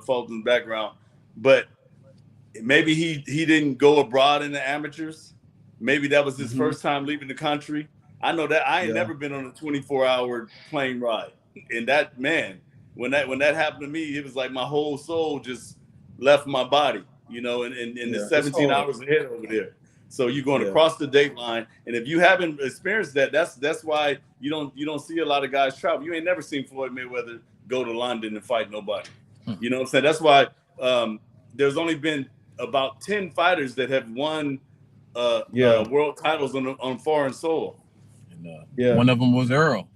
[SPEAKER 6] Fulton's background, but maybe he didn't go abroad in the amateurs. Maybe that was his first time leaving the country. I know that I ain't never been on a 24-hour plane ride. And that, man, when that happened to me, it was like my whole soul just left my body. You know, and the 17 hours ahead over there. So you're going across the date line, and if you haven't experienced that, that's why you don't see a lot of guys travel. You ain't never seen Floyd Mayweather go to London and fight nobody. You know what I'm saying? That's why there's only been about 10 fighters that have won world titles on foreign soil.
[SPEAKER 5] And, one of them was Earl.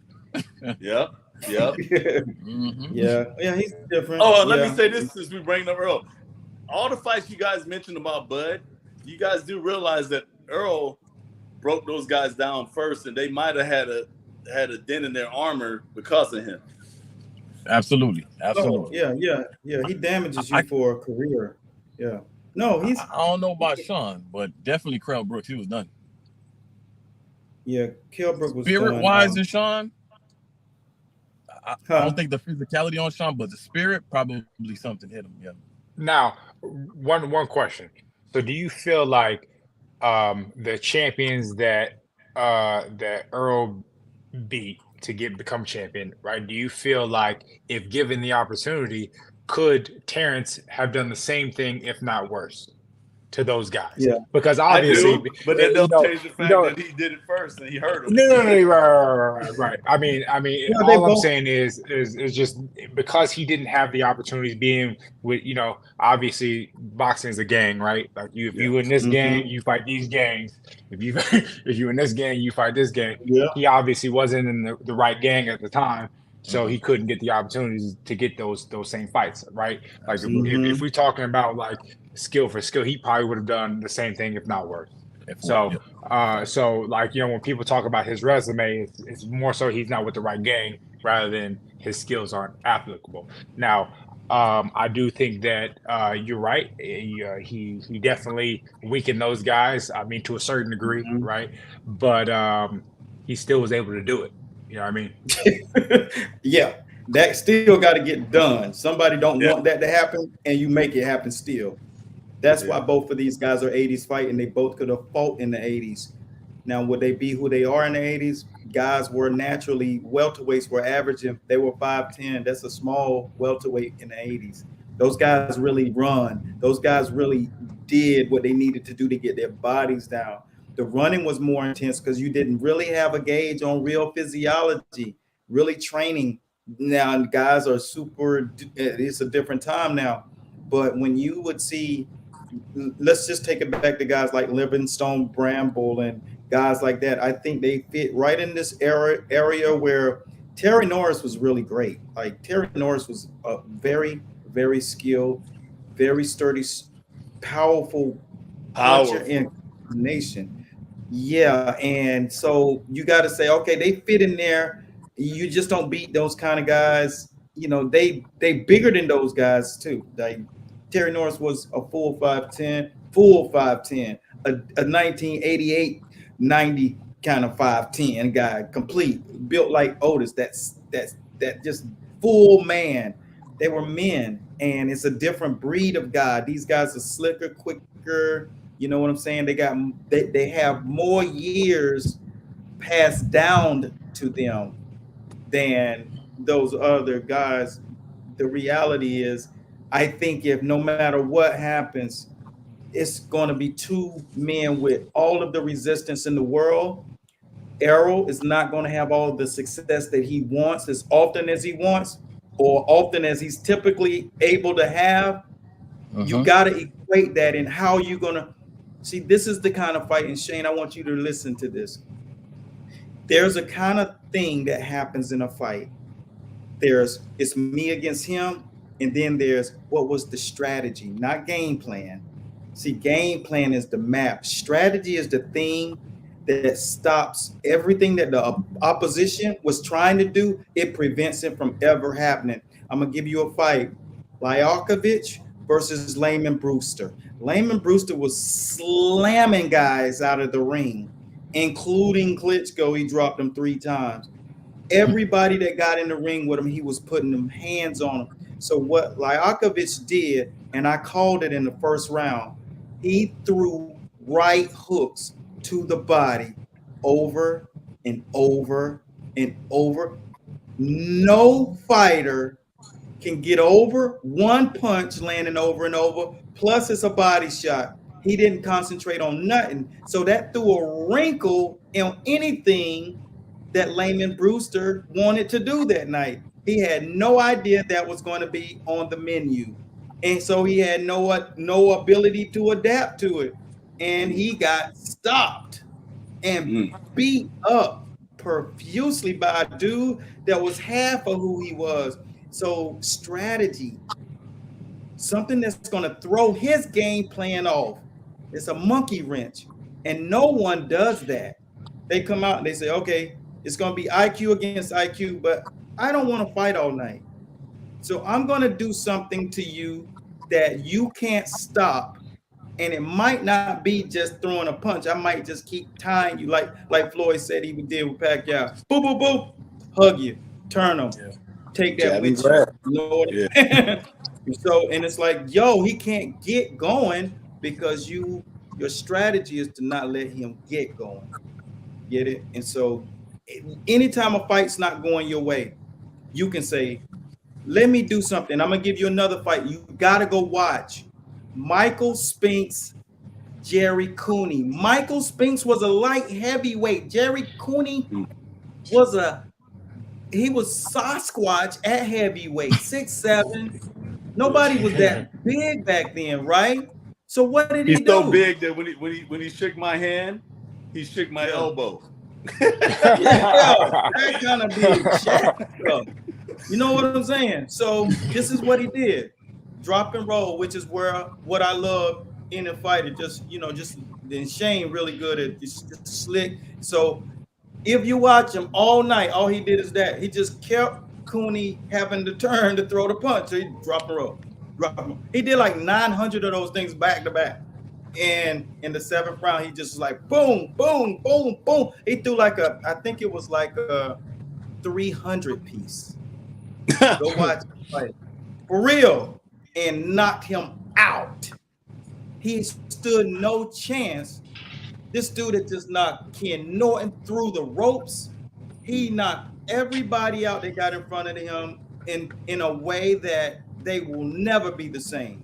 [SPEAKER 6] Yeah.
[SPEAKER 1] Yeah, he's different.
[SPEAKER 6] Oh, let me say this since we bring up Earl. All the fights you guys mentioned about Bud, you guys do realize that Earl broke those guys down first, and they might have had a dent in their armor because of him.
[SPEAKER 5] Absolutely.
[SPEAKER 1] Oh, yeah. He damages you for a career. Yeah. No,
[SPEAKER 5] I don't know about Sean, but definitely Kell Brooks. He was done.
[SPEAKER 1] Yeah, Kell Brooks was
[SPEAKER 5] spirit-wise in Sean. I don't think the physicality on Sean, but the spirit probably something hit him. Yeah.
[SPEAKER 3] Now, one question. So, do you feel like the champions that Earl beat to become champion, right? Do you feel like if given the opportunity, could Terrence have done the same thing, if not worse, to those guys?
[SPEAKER 1] Yeah,
[SPEAKER 3] because obviously,
[SPEAKER 6] but that doesn't change the fact that he did it first and he hurt him.
[SPEAKER 3] No, right. I mean, all I'm saying is just because he didn't have the opportunities being with, obviously boxing is a gang, right? Like if you in this gang, you fight these gangs. If you in this gang, you fight this gang. Yeah. He obviously wasn't in the right gang at the time. So he couldn't get the opportunities to get those same fights, right? Like if we're talking about like skill for skill, he probably would have done the same thing, if not worse. So like, when people talk about his resume, it's more so he's not with the right gang rather than his skills aren't applicable. Now, I do think that you're right. He definitely weakened those guys. I mean, to a certain degree, right? But he still was able to do it. You know what I mean?
[SPEAKER 1] Yeah, that still got to get done. Somebody don't want that to happen, and you make it happen still. That's why both of these guys are 80s fighting. They both could have fought in the 80s. Now, would they be who they are in the 80s? Guys were naturally, welterweights were averaging, they were 5'10". That's a small welterweight in the 80s. Those guys really run. Those guys really did what they needed to do to get their bodies down. The running was more intense because you didn't really have a gauge on real physiology, really training. Now guys are super, it's a different time now. But when you would see, let's just take it back to guys like Livingstone Bramble and guys like that. I think they fit right in this area where Terry Norris was really great. Like Terry Norris was a very, very skilled, very sturdy, powerful puncher in combination. Yeah, and so you got to say, okay, they fit in there. You just don't beat those kind of guys. You know, they bigger than those guys too. Like Terry Norris was a full 5'10", a 1988, 90 kind of 5'10" guy, complete, built like Otis. That just full man. They were men, and it's a different breed of guy. These guys are slicker, quicker. You know what I'm saying? They have more years passed down to them than those other guys. The reality is, I think if no matter what happens, it's going to be two men with all of the resistance in the world. Errol is not going to have all the success that he wants as often as he wants, or often as he's typically able to have. You got to equate that in how you're going to see. This is the kind of fight, and Shane, I want you to listen to this. There's a kind of thing that happens in a fight. It's me against him, and then there's what was the strategy, not game plan. See, game plan is the map. Strategy is the thing that stops everything that the opposition was trying to do. It prevents it from ever happening. I'm going to give you a fight. Lyakovich versus Layman Brewster. Layman Brewster was slamming guys out of the ring, including Klitschko. He dropped him 3 times. Everybody that got in the ring with him, he was putting them hands on them. So what Lyakovich did, and I called it in the first round, he threw right hooks to the body over and over and over. No fighter can get over one punch landing over and over, plus it's a body shot. He didn't concentrate on nothing. So that threw a wrinkle in anything that Layman Brewster wanted to do that night. He had no idea that was going to be on the menu. And so he had no ability to adapt to it. And he got stopped and beat up profusely by a dude that was half of who he was. So strategy, something that's going to throw his game plan off. It's a monkey wrench. And no one does that. They come out and they say, okay, it's going to be IQ against IQ, but I don't want to fight all night. So I'm going to do something to you that you can't stop. And it might not be just throwing a punch. I might just keep tying you like Floyd said he did with Pacquiao. Boop, boop, boop. Hug you. Turn them. Yeah. Take that with you. You know what I mean? So, and it's like, yo, he can't get going because your strategy is to not let him get going. Get it? And so anytime a fight's not going your way, you can say, let me do something. I'm going to give you another fight. You got to go watch Michael Spence, Jerry Cooney. Michael Spence was a light heavyweight. Jerry Cooney was he was Sasquatch at heavyweight, 6'7". Nobody was that big back then, right? So what did he do?
[SPEAKER 6] He's so big that when he shook my hand, he shook my elbow.
[SPEAKER 1] That kind of big shit. You know what I'm saying? So this is what he did. Drop and roll, which is what I love in a fighter. Just then Shane really good at just slick. So if you watch him all night, all he did is that. He just kept Cooney having to turn to throw the punch. So he drop and roll. He did like 900 of those things back to back. And in the 7th round, he just like boom, boom, boom, boom. He threw I think it was like a 300 piece. Go watch him fight. For real. And knocked him out. He stood no chance. This dude that just knocked Ken Norton through the ropes. He knocked everybody out that got in front of him in a way that they will never be the same.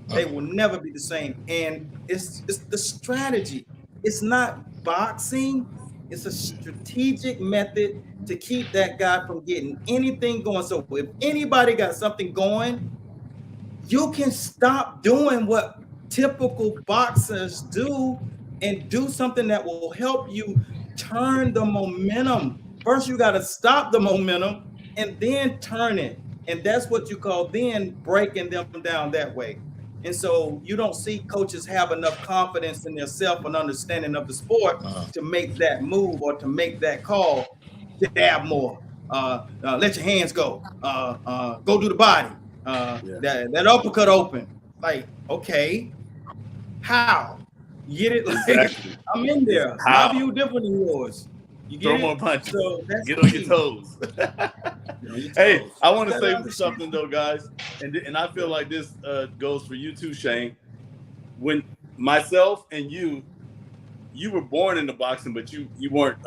[SPEAKER 1] They will never be the same. And it's the strategy. It's not boxing. It's a strategic method to keep that guy from getting anything going. So if anybody got something going, you can stop doing what typical boxers do and do something that will help you turn the momentum. First, you got to stop the momentum and then turn it. And that's what you call then breaking them down that way. And so you don't see coaches have enough confidence in themselves and understanding of the sport to make that move or to make that call, dab more, let your hands go, go do the body. That uppercut open, like, okay, how you get it? Like, exactly. I'm in there. How? My view different than yours. You get
[SPEAKER 6] throw
[SPEAKER 1] it?
[SPEAKER 6] More punches.
[SPEAKER 1] So that's
[SPEAKER 6] get on your toes. Hey, I want to say something though, guys, and I feel like this goes for you too, Shane. When myself and you were born into boxing, but you weren't.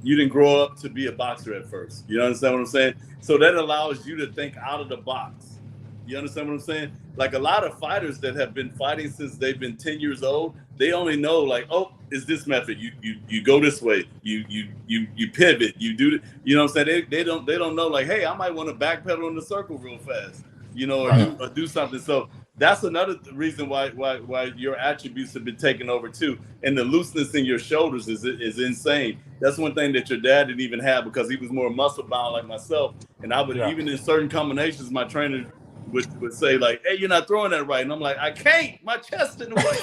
[SPEAKER 6] You didn't grow up to be a boxer at first. You understand what I'm saying? So that allows you to think out of the box. You understand what I'm saying? Like a lot of fighters that have been fighting since they've been 10 years old, they only know like, oh, is this method? You go this way. You pivot. You do. You know what I'm saying? They don't know like, hey, I might want to backpedal in the circle real fast. You know, or do something. So that's another reason why your attributes have been taken over too, and the looseness in your shoulders is insane. That's one thing that your dad didn't even have because he was more muscle bound like myself. And I would even in certain combinations, my trainer would say like, "Hey, you're not throwing that right," and I'm like, "I can't. My chest in the way."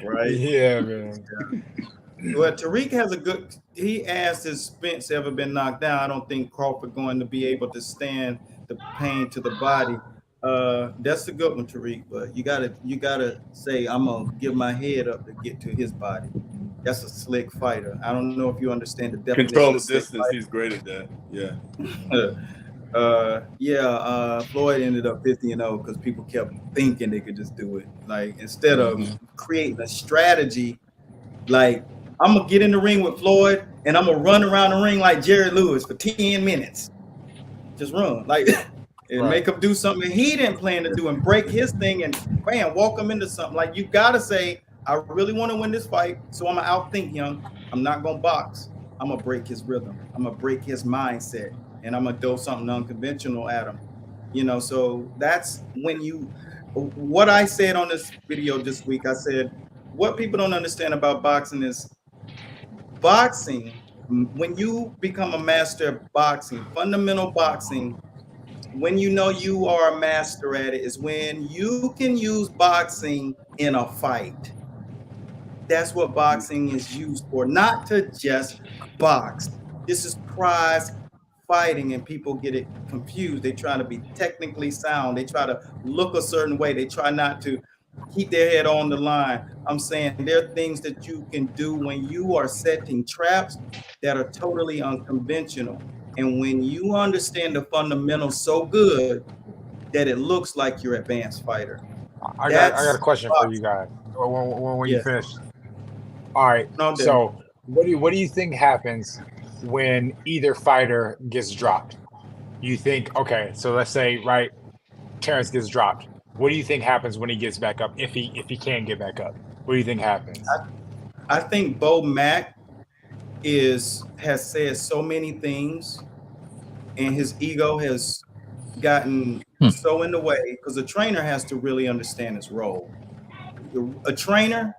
[SPEAKER 1] Right?
[SPEAKER 3] Yeah, man.
[SPEAKER 1] Well, Tariq has a good. He asked, "Has Spence ever been knocked down?" I don't think Crawford going to be able to stand the pain to the body. That's a good one, Tariq. But you gotta say, I'm gonna give my head up to get to his body. That's a slick fighter. I don't know if you understand the definition.
[SPEAKER 6] Control the distance. He's great at that. Yeah.
[SPEAKER 1] Floyd ended up 50-0 because people kept thinking they could just do it. Like instead of creating a strategy, like I'm gonna get in the ring with Floyd and I'm gonna run around the ring like Jerry Lewis for 10 minutes. Just run like and make him do something he didn't plan to do and break his thing and bam, walk him into something. Like you gotta say, I really want to win this fight, so I'm gonna outthink him. I'm not gonna box. I'm gonna break his rhythm. I'm gonna break his mindset, and I'm gonna do something unconventional at him. You know, so that's when what I said on this video this week. I said what people don't understand about boxing is boxing. When you become a master of boxing, fundamental boxing, when you know you are a master at it, is when you can use boxing in a fight. That's what boxing is used for, not to just box. This is prize fighting, and people get it confused. They try to be technically sound. They try to look a certain way. They try not to keep their head on the line. I'm saying there are things that you can do when you are setting traps that are totally unconventional. And when you understand the fundamentals so good that it looks like you're an advanced fighter.
[SPEAKER 3] I got a question for you guys when you finish. All right. So what do you think happens when either fighter gets dropped? You think, okay, so let's say Terrence gets dropped. What do you think happens when he gets back up? If he can get back up, what do you think happens?
[SPEAKER 1] I think Bo Mack has said so many things, and his ego has gotten so in the way because the trainer has to really understand his role. A trainer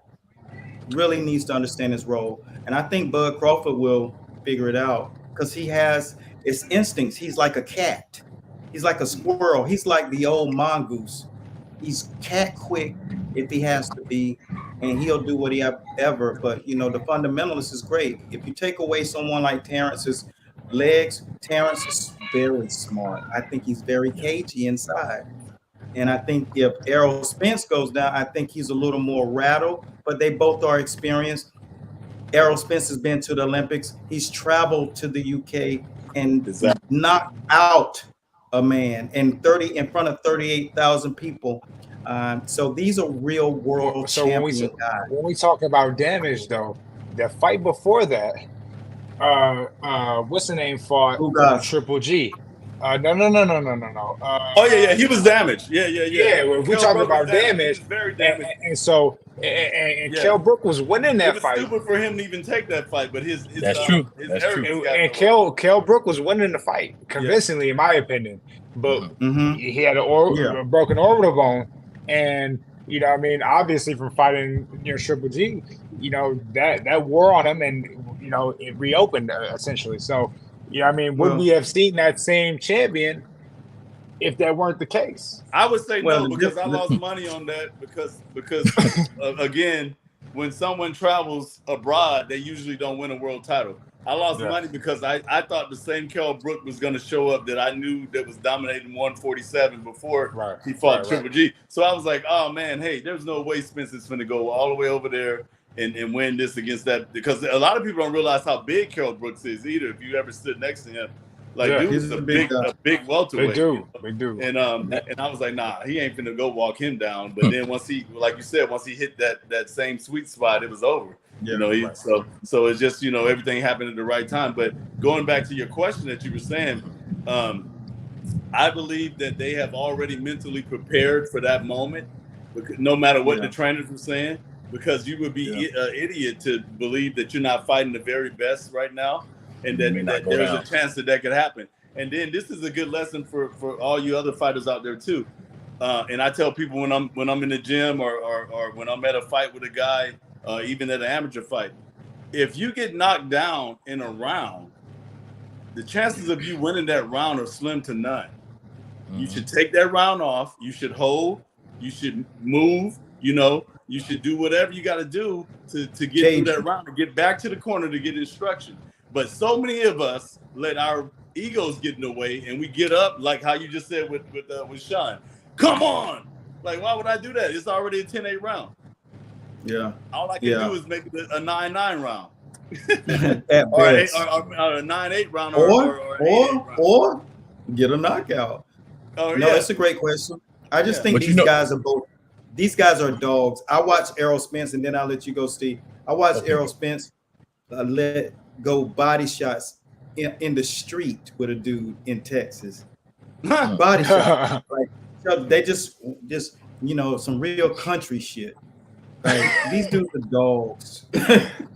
[SPEAKER 1] really needs to understand his role, and I think Bud Crawford will figure it out because he has his instincts. He's like a cat. He's like a squirrel. He's like the old mongoose. He's cat quick if he has to be, and he'll do whatever. But you know, the fundamentalist is great. If you take away someone like Terrence's legs, Terrence is very smart. I think he's very cagey inside. And I think if Errol Spence goes down, I think he's a little more rattled, but they both are experienced. Errol Spence has been to the Olympics. He's traveled to the UK and knocked out a man in front of 38,000 people. So these are real world champion guys.
[SPEAKER 3] When we talk about damage, though, the fight before that, what's the name fought Triple G. No.
[SPEAKER 6] Oh yeah, he was damaged. Yeah.
[SPEAKER 3] Yeah, well, if we're talking about damage,
[SPEAKER 6] he was very damaged.
[SPEAKER 3] And Kell Brook was winning that fight.
[SPEAKER 6] It was stupid for him to even take that fight, but his
[SPEAKER 5] That's true.
[SPEAKER 3] And Kell Brook was winning the fight convincingly, in my opinion. But he had a broken orbital bone, and you know, I mean, obviously from fighting Triple G, you know, that wore on him, and you know, it reopened essentially. So, yeah, I mean, would we have seen that same champion if that weren't the case?
[SPEAKER 6] I would say no, because I lost money on that because again, when someone travels abroad, they usually don't win a world title. I lost money because I thought the same Kell Brook was going to show up that I knew that was dominating 147 before he fought Triple G. So I was like, oh man, hey, there's no way Spence is going to go all the way over there and win this against that, because a lot of people don't realize how big Kell Brooks is either. If you ever stood next to him, like dude is a big welterweight.
[SPEAKER 3] Big dude.
[SPEAKER 6] And I was like, nah, he ain't finna go walk him down. But then once he, like you said, once he hit that same sweet spot, it was over. You know, so it's just, you know, everything happened at the right time. But going back to your question that you were saying, I believe that they have already mentally prepared for that moment, no matter what the trainers were saying, because you would be an idiot to believe that you're not fighting the very best right now, and that there's a chance that could happen. And then this is a good lesson for all you other fighters out there too. And I tell people when I'm in the gym or when I'm at a fight with a guy, even at an amateur fight, if you get knocked down in a round, the chances of you winning that round are slim to none. You should take that round off. You should hold. You should move. You know, you should do whatever you got to do to get through that round, to get back to the corner to get instruction. But so many of us let our egos get in the way, and we get up like how you just said with Sean. Come on! Like, why would I do that? It's already a 10-8 round.
[SPEAKER 1] Yeah.
[SPEAKER 6] All I can do is make it a 9-9 round.
[SPEAKER 1] or
[SPEAKER 6] a 9-8 round,
[SPEAKER 1] or get a knockout.
[SPEAKER 6] Oh,
[SPEAKER 1] no, that's a great question. I just think these guys are dogs. I watch Errol Spence, and then I'll let you go, Steve. I watched Errol Spence let go body shots in the street with a dude in Texas. Body shots. Like, they just you know, some real country shit. Like, these dudes are dogs.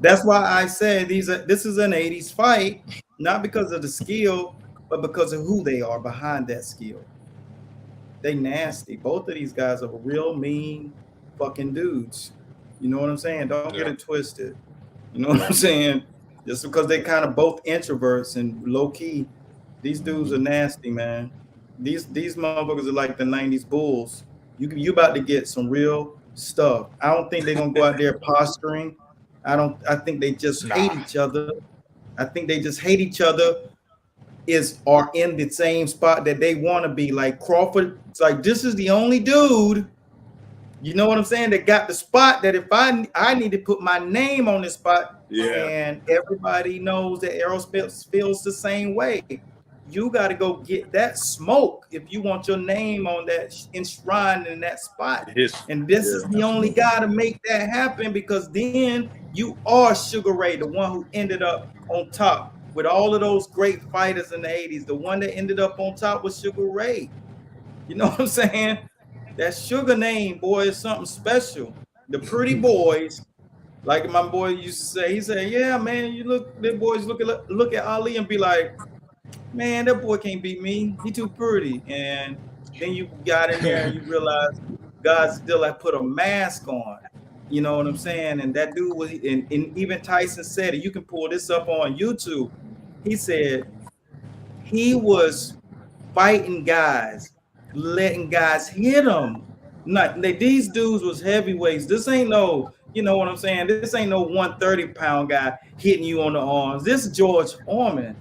[SPEAKER 1] That's why I say this is an 80s fight, not because of the skill, but because of who they are behind that skill. They nasty. Both of these guys are real mean fucking dudes. You know what I'm saying? Don't get it twisted. You know what I'm saying? Just because they kind of both introverts and low key, these dudes are nasty, man. These motherfuckers are like the 90s Bulls. You about to get some real stuff. I don't think they're gonna go out there posturing. I think they just hate each other. I think they just hate each other are in the same spot that they want to be. Like Crawford, it's like, this is the only dude, you know what I'm saying, that got the spot that if I need to put my name on this spot, and everybody knows that Errol Spence feels the same way. You got to go get that smoke if you want your name on that, enshrined in that spot. And this is the only guy to make that happen, because then you are Sugar Ray, the one who ended up on top with all of those great fighters in the 80s. The one that ended up on top was Sugar Ray. You know what I'm saying? That Sugar name, boy, is something special. The pretty boys, like my boy used to say, he said, yeah, man, you look, the boys look at Ali and be like, man, that boy can't beat me. He too pretty. And then you got in there and you realize God still had put a mask on. You know what I'm saying? And that dude was, and even Tyson said it. You can pull this up on YouTube. He said he was fighting guys, letting guys hit him. These dudes was heavyweights. This ain't no, you know what I'm saying? This ain't no 130-pound guy hitting you on the arms. This is George Foreman.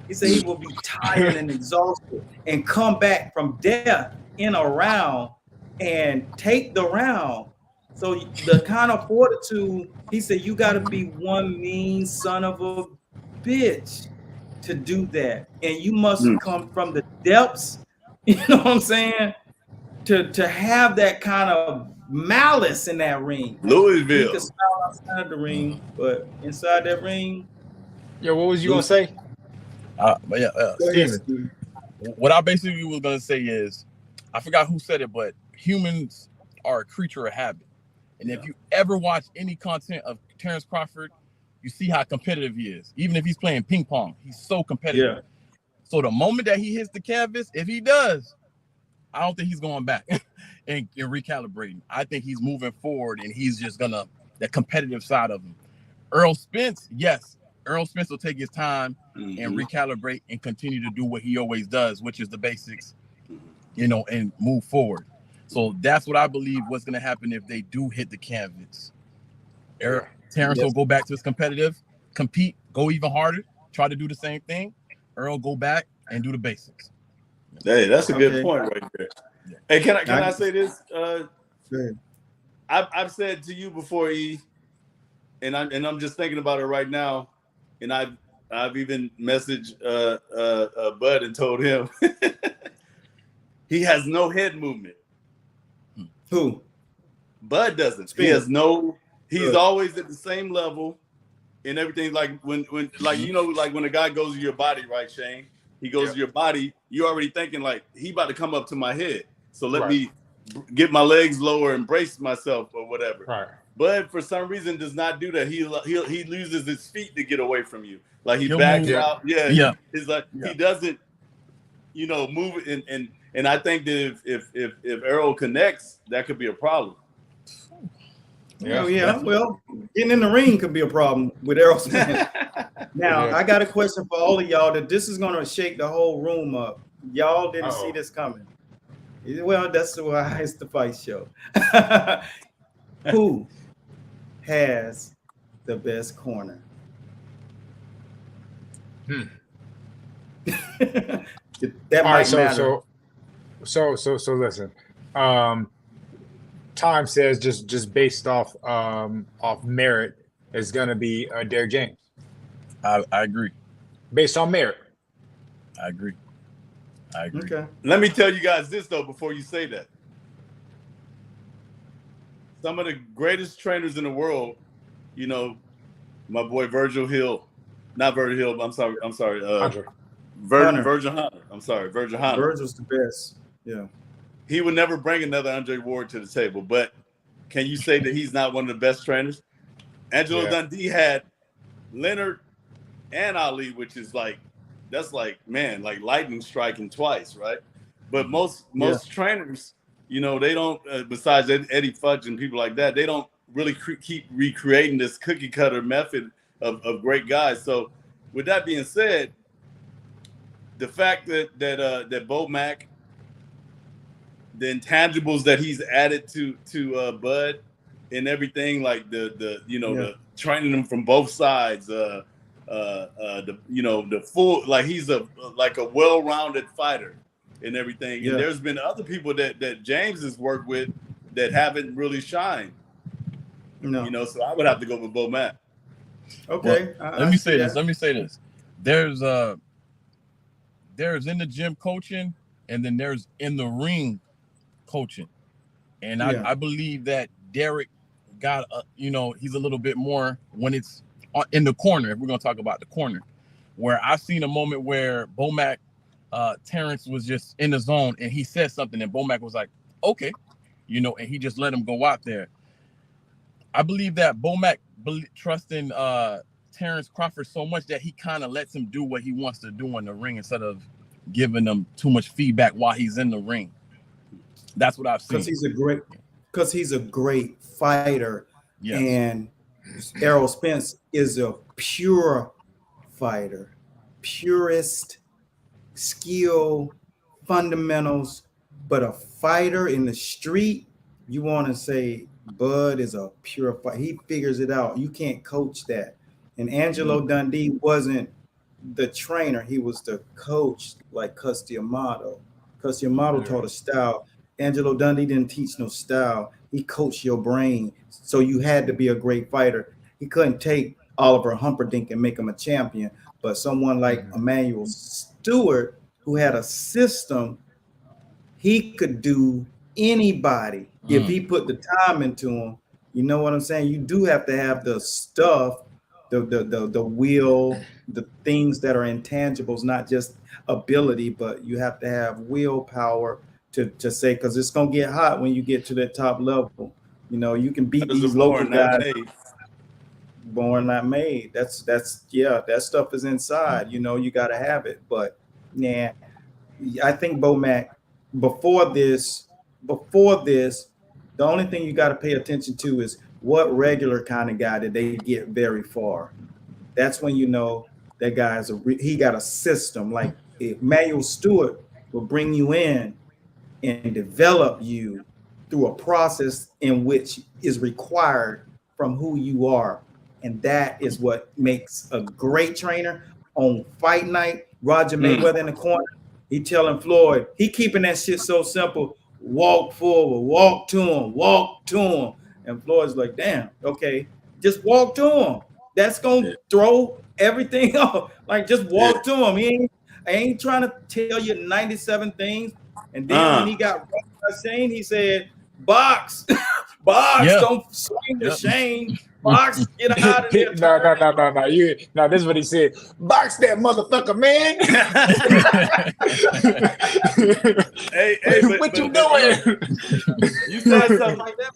[SPEAKER 1] He said he will be tired and exhausted and come back from death in a round and take the round. So the kind of fortitude, he said, you got to be one mean son of a bitch to do that. And you must come from the depths, you know what I'm saying, to have that kind of malice in that ring.
[SPEAKER 6] Louisville.
[SPEAKER 1] You can smile outside the ring, but inside that ring.
[SPEAKER 3] Yo, what was you going to say?
[SPEAKER 5] Steven. what I basically was gonna say is, I forgot who said it, but humans are a creature of habit. And if you ever watch any content of Terrence Crawford, you see how competitive he is. Even if he's playing ping pong, he's so competitive.
[SPEAKER 1] Yeah.
[SPEAKER 5] So the moment that he hits the canvas, if he does, I don't think he's going back and recalibrating. I think he's moving forward, and he's just gonna the competitive side of him. Earl Spence, yes, Earl Spence will take his time and recalibrate and continue to do what he always does, which is the basics, and move forward. So that's what I believe what's going to happen if they do hit the canvas. Terrence will go back to his compete, go even harder, try to do the same thing. Earl go back and do the basics.
[SPEAKER 6] Hey, that's a good point right there. Yeah. Hey, can I say this? I've said to you before, E, and I'm just thinking about it right now, and I've even messaged Bud and told him he has no head movement.
[SPEAKER 1] Who?
[SPEAKER 6] Bud doesn't. He has no. He's always at the same level, and everything. Like when like when a guy goes to your body, right, Shane? He goes to your body. You're already thinking like he about to come up to my head. So let me get my legs lower and brace myself or whatever. Right. Bud for some reason does not do that. He loses his feet to get away from you. Like he backs out. Yeah. It's like he doesn't, move and I think that if Earl connects, that could be a problem.
[SPEAKER 1] Well, getting in the ring could be a problem with Errol Spence. Now, I got a question for all of y'all that this is going to shake the whole room up. Y'all didn't see this coming. Well, that's why it's the fight show. Who has the best corner? That might matter.
[SPEAKER 3] So listen. Time says just based off merit is going to be Derrick James.
[SPEAKER 5] I agree.
[SPEAKER 3] Based on merit.
[SPEAKER 5] I agree.
[SPEAKER 1] Okay.
[SPEAKER 6] Let me tell you guys this though before you say that. Some of the greatest trainers in the world, my boy Virgil Hill, not Virgil Hill, I'm sorry. Virgil Hunter. I'm sorry, Virgil Hunter.
[SPEAKER 1] Virgil's the best. Yeah.
[SPEAKER 6] He would never bring another Andre Ward to the table, but can you say that he's not one of the best trainers? Angelo Dundee had Leonard and Ali, which is that's like lightning striking twice, right? But most trainers, they don't, besides Eddie Fudge and people like that, they don't really keep recreating this cookie cutter method of great guys. So with that being said, the fact that Bo Mack, the intangibles that he's added to Bud and everything, like the training them from both sides, the full, like he's a well-rounded fighter and everything. And there's been other people that James has worked with that haven't really shined. So I would have to go with Bo Mack.
[SPEAKER 1] Okay.
[SPEAKER 5] Well, let me say this. There's in the gym coaching, and then there's in the ring coaching. And I believe that Derrick got, he's a little bit more when it's in the corner, if we're going to talk about the corner, where I've seen a moment where Bomac, Terrence was just in the zone and he said something and Bomac was like, okay, and he just let him go out there. I believe that Bomac trusting Terrence Crawford so much that he kind of lets him do what he wants to do in the ring instead of giving him too much feedback while he's in the ring. That's what I've seen.
[SPEAKER 1] Because he's a great fighter. Yes. And Errol Spence is a pure fighter, purist, skill, fundamentals, but a fighter in the street. You want to say Bud is a pure fighter. He figures it out. You can't coach that. And Angelo Dundee wasn't the trainer. He was the coach, like Custy Amato. Custy Amato taught a style. Angelo Dundee didn't teach no style. He coached your brain. So you had to be a great fighter. He couldn't take Oliver Humperdinck and make him a champion. But someone like Emmanuel Stewart, who had a system, he could do anybody if he put the time into him. You know what I'm saying? You do have to have the stuff the will, the things that are intangibles, not just ability, but you have to have willpower to say, because it's gonna get hot when you get to that top level. You know, you can beat these local guys. Born not made. That's that stuff is inside. You know, you got to have it. But yeah, I think Bomac, before this, the only thing you got to pay attention to is what regular kind of guy did they get very far. That's when you know that guy is he got a system. Like Emmanuel Stewart will bring you in and develop you through a process in which is required from who you are. And that is what makes a great trainer. On fight night, Roger Mayweather in the corner, he telling Floyd, he keeping that shit so simple. Walk forward, walk to him. And Floyd's like, damn, okay, just walk to him. That's gonna throw everything off. Like, just walk to him. I ain't trying to tell you 97 things. And then when he got Shane, he said, box, don't swing the Shane. Box, get out of there.
[SPEAKER 3] No. This is what he said. Box that motherfucker, man.
[SPEAKER 6] hey,
[SPEAKER 3] what you doing?
[SPEAKER 6] You said something
[SPEAKER 1] like that.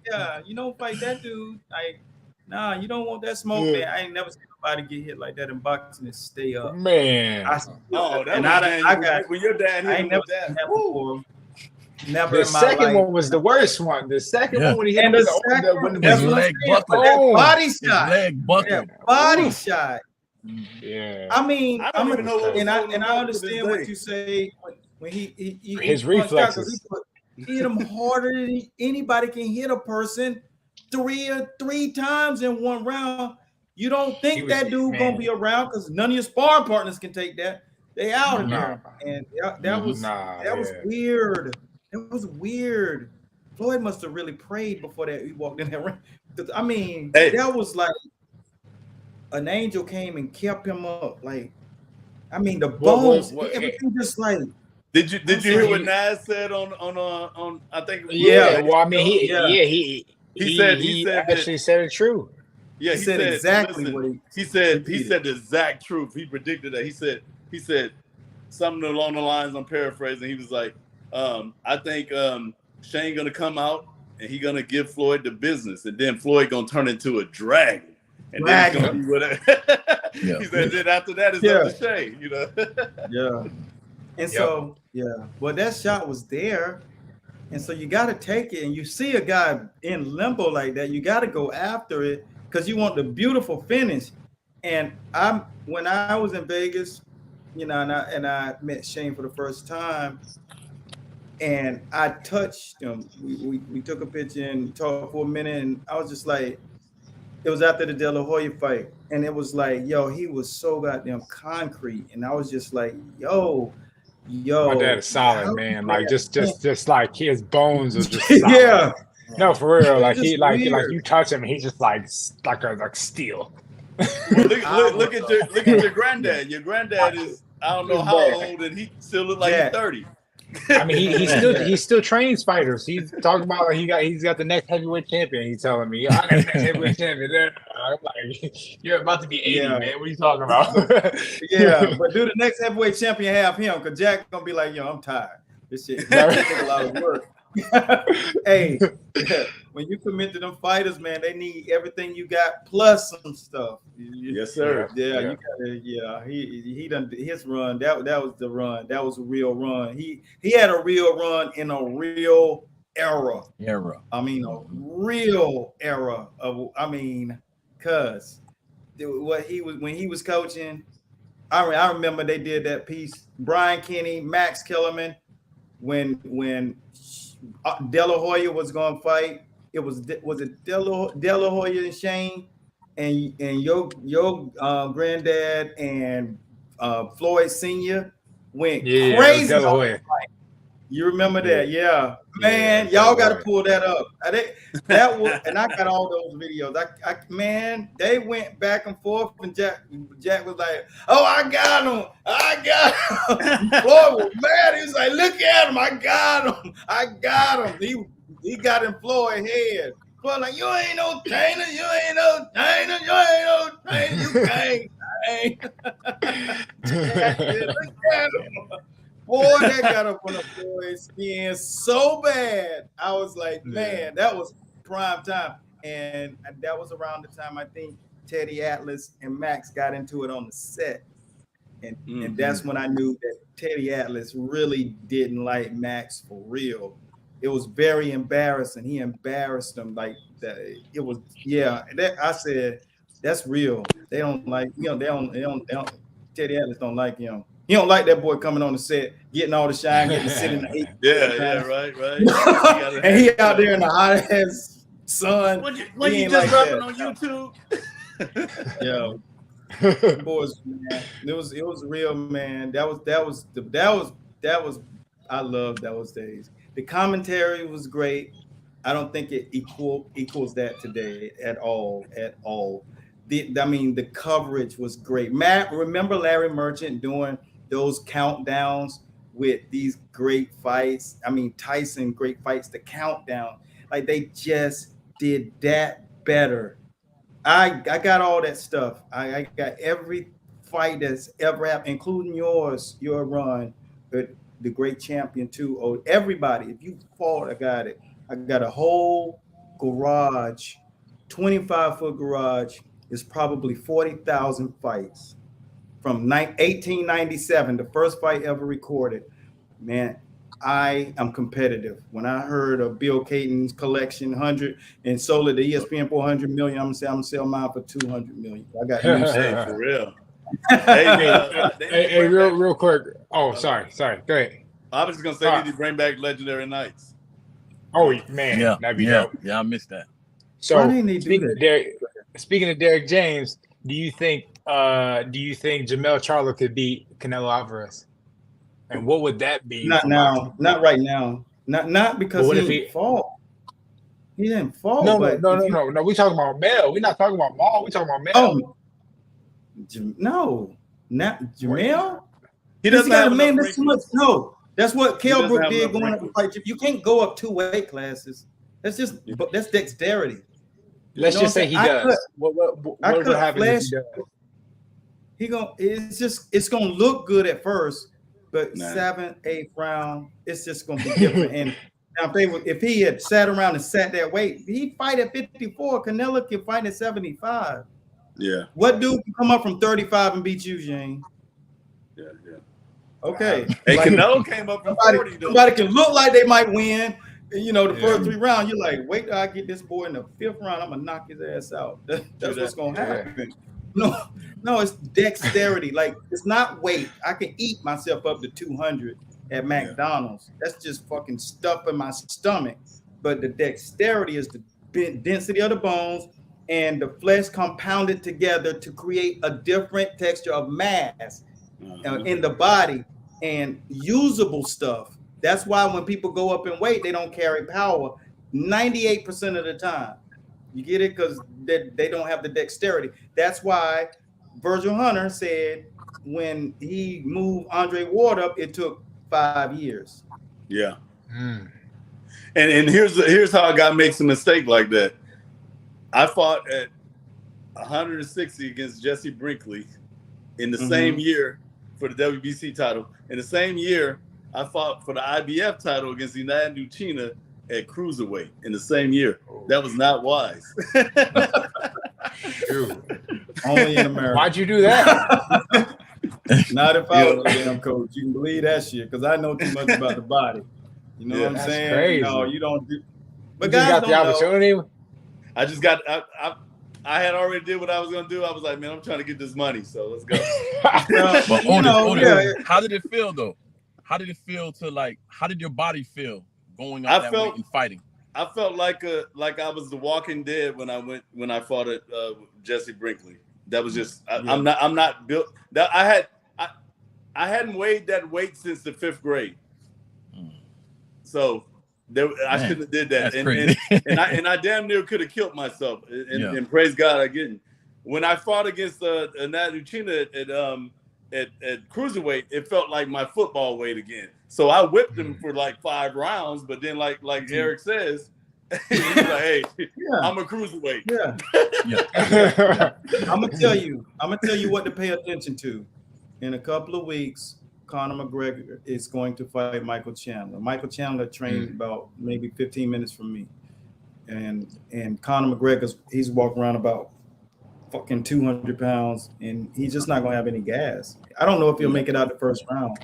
[SPEAKER 1] Yeah, you don't fight that dude. Like, nah, you don't want that smoke, man. I ain't never seen nobody get hit like that in boxing and stay up,
[SPEAKER 3] man.
[SPEAKER 6] I got when your dad hit
[SPEAKER 1] I ain't never seen that before. Never
[SPEAKER 3] the
[SPEAKER 1] in my
[SPEAKER 3] second
[SPEAKER 1] life.
[SPEAKER 3] one was the worst one. The second one when he hit
[SPEAKER 1] his leg buckled. Body shot.
[SPEAKER 5] Leg buckled.
[SPEAKER 1] Body shot.
[SPEAKER 3] Yeah.
[SPEAKER 1] I mean,
[SPEAKER 6] I don't even know what
[SPEAKER 1] and I understand what you say when he
[SPEAKER 3] his reflexes.
[SPEAKER 1] He hit him harder than anybody can hit a person three times in one round. You don't think that dude gonna be around because none of your sparring partners can take that. They out of there, and that was weird. It was weird. Floyd must have really prayed before that he walked in that ring. I mean, that was like an angel came and kept him up. Like, I mean, the bones, everything just like.
[SPEAKER 6] Did you hear what Nas said on I think?
[SPEAKER 3] Yeah. Well, I mean, he said actually said it true.
[SPEAKER 6] Yeah, he said exactly what he said. He said the exact truth. He predicted that. He said something along the lines. I'm paraphrasing. He was like, I think Shane gonna come out and he gonna give Floyd the business, and then Floyd gonna turn into a dragon, and then he's gonna be whatever. He said, then after that it's up to Shane, you know.
[SPEAKER 1] Yeah. And so well, that shot was there, and so you got to take it. And you see a guy in limbo like that, you got to go after it because you want the beautiful finish. And when I was in Vegas, you know, and I met Shane for the first time. And I touched him. We took a picture and talked for a minute, and I was just like, it was after the De La Hoya fight, and it was like, yo, he was so goddamn concrete, and I was just like, yo,
[SPEAKER 3] my dad is solid, man. Like just like his bones are just solid.
[SPEAKER 1] Yeah.
[SPEAKER 3] No, for real. Like he like you touch him, he's just like steel.
[SPEAKER 6] Well, look at your granddad. Your granddad is I don't know how old, and he still look like he's 30.
[SPEAKER 3] I mean, he still trains fighters. He's talking about like he's got the next heavyweight champion. He's telling me, I got the next heavyweight champion there. I'm like, you're about to be 80, man. What are you talking about?
[SPEAKER 1] But do the next heavyweight champion have him? Because Jack's gonna be like, yo, I'm tired. This shit take a lot of work. Hey, when you commit to them fighters, man, they need everything you got plus some stuff.
[SPEAKER 6] Yes, sir.
[SPEAKER 1] You gotta, he done his run. That was the run. That was a real run. He had a real run in a real era. I mean, a real era of. I mean, cause what he was when he was coaching. I remember they did that piece. Brian Kenny, Max Kellerman, when De La Hoya was going to fight. Was it De La Hoya and Shane and your granddad and Floyd Senior went crazy.
[SPEAKER 3] De La Hoya.
[SPEAKER 1] You remember that? Yeah. Man, y'all got to pull that up. That was, and I got all those videos. Man, they went back and forth, and Jack was like, "Oh, I got him! Floyd was mad. He was like, "Look at him! I got him! He got in Floyd's head. Boy, like, you ain't no trainer, you ain't no trainer, you ain't no trainer, you can't. Look at him. Boy, that got up on the boy's skin so bad. I was like, man, that was prime time. And that was around the time I think Teddy Atlas and Max got into it on the set. And that's when I knew that Teddy Atlas really didn't like Max for real. It was very embarrassing. He embarrassed him like that. It was, I said, that's real. They don't like, they don't Teddy Atlas don't like him. He don't like that boy coming on the set, getting all the shine, getting to sit in the heat.
[SPEAKER 6] Right.
[SPEAKER 1] And he out there in the hot ass sun.
[SPEAKER 6] What you just dropping on YouTube?
[SPEAKER 1] Boys, man. It was real, man. That was I love those days. The commentary was great. I don't think it equals that today at all. The coverage was great. Matt, remember Larry Merchant doing those countdowns with these great fights? I mean, Tyson, great fights, the countdown. Like, they just did that better. I got all that stuff. I got every fight that's ever happened, including your run, the great champion too. Oh, everybody, if you fought, I got it. I got a whole garage, 25-foot garage. Is probably 40,000 fights from 1897, the first fight ever recorded. Man, I am competitive. When I heard of Bill Caton's collection 100 and sold it to ESPN for 100 million, I'm gonna sell mine for 200 million. I got
[SPEAKER 6] for real.
[SPEAKER 3] Hey, real quick. Oh, sorry. Go ahead.
[SPEAKER 6] I was just gonna say, need to bring back Legendary Nights.
[SPEAKER 3] Oh man, that'd be dope.
[SPEAKER 5] Yeah, I missed that.
[SPEAKER 3] So speaking of Derek James, do you think Jamel Charlo could beat Canelo Alvarez? And what would that be?
[SPEAKER 1] Not now. Not right now. Not because he didn't fall. He didn't fall.
[SPEAKER 3] No. We talking about Mel. We're not talking about Maul. We talking about Mel.
[SPEAKER 1] No, not Jamel.
[SPEAKER 6] He doesn't have
[SPEAKER 1] a man that's too much. No, that's what Kell Brook did going up to fight. You can't go up 2 weight classes. That's dexterity.
[SPEAKER 3] Let's just say he does. What would happen if he does?
[SPEAKER 1] It's gonna look good at first, but 7th, 8th round, it's just gonna be different. And now if he had sat around and sat that weight, he'd fight at 54. Canelo can fight at 75.
[SPEAKER 6] Yeah.
[SPEAKER 1] What dude can come up from 35 and beat you, Jane?
[SPEAKER 6] Yeah.
[SPEAKER 1] Okay.
[SPEAKER 6] Hey, Canelo came up from 40.
[SPEAKER 1] Somebody can look like they might win. The first 3 rounds, you're like, wait till I get this boy in the 5th round, I'm gonna knock his ass out. That's what's gonna happen. No, it's dexterity. Like, it's not weight. I can eat myself up to 200 at McDonald's. That's just fucking stuff in my stomach. But the dexterity is the density of the bones and the flesh compounded together to create a different texture of mass in the body and usable stuff. That's why when people go up in weight, they don't carry power 98% of the time. You get it? Because they don't have the dexterity. That's why Virgil Hunter said when he moved Andre Ward up, it took 5 years.
[SPEAKER 6] Yeah. And here's how a guy makes a mistake like that. I fought at 160 against Jesse Brinkley in the same year for the WBC title. In the same year, I fought for the IBF title against United Uchina at cruiserweight in the same year. That was not wise.
[SPEAKER 1] Only in America.
[SPEAKER 3] Why'd you do that?
[SPEAKER 1] Not if I was a damn coach. You can believe that shit because I know too much about the body. You know what I'm saying?
[SPEAKER 3] Crazy.
[SPEAKER 1] No, you don't do. But
[SPEAKER 3] you
[SPEAKER 1] guys
[SPEAKER 3] got the opportunity.
[SPEAKER 6] I just got. I had already did what I was gonna do. I was like, man, I'm trying to get this money, so let's go.
[SPEAKER 5] But Otis, how did it feel though? How did it feel how did your body feel going up that weight and fighting?
[SPEAKER 6] I felt like I was the Walking Dead when I fought at Jesse Brinkley. That was just I'm not built. That I hadn't weighed that weight since the 5th grade. So I shouldn't have did that. And I damn near could have killed myself. And praise God I didn't. When I fought against Nat Uchina at cruiserweight, it felt like my football weight again. So I whipped him for like 5 rounds, but then like Eric says, He's like, hey,
[SPEAKER 1] Yeah.
[SPEAKER 6] I'm a cruiserweight.
[SPEAKER 1] Yeah. I'm gonna tell you what to pay attention to. In a couple of weeks, Conor McGregor is going to fight Michael Chandler. Michael Chandler trained about maybe 15 minutes from me, and Conor McGregor, he's walking around about fucking 200 pounds, and he's just not gonna have any gas. I don't know if he'll make it out the first round,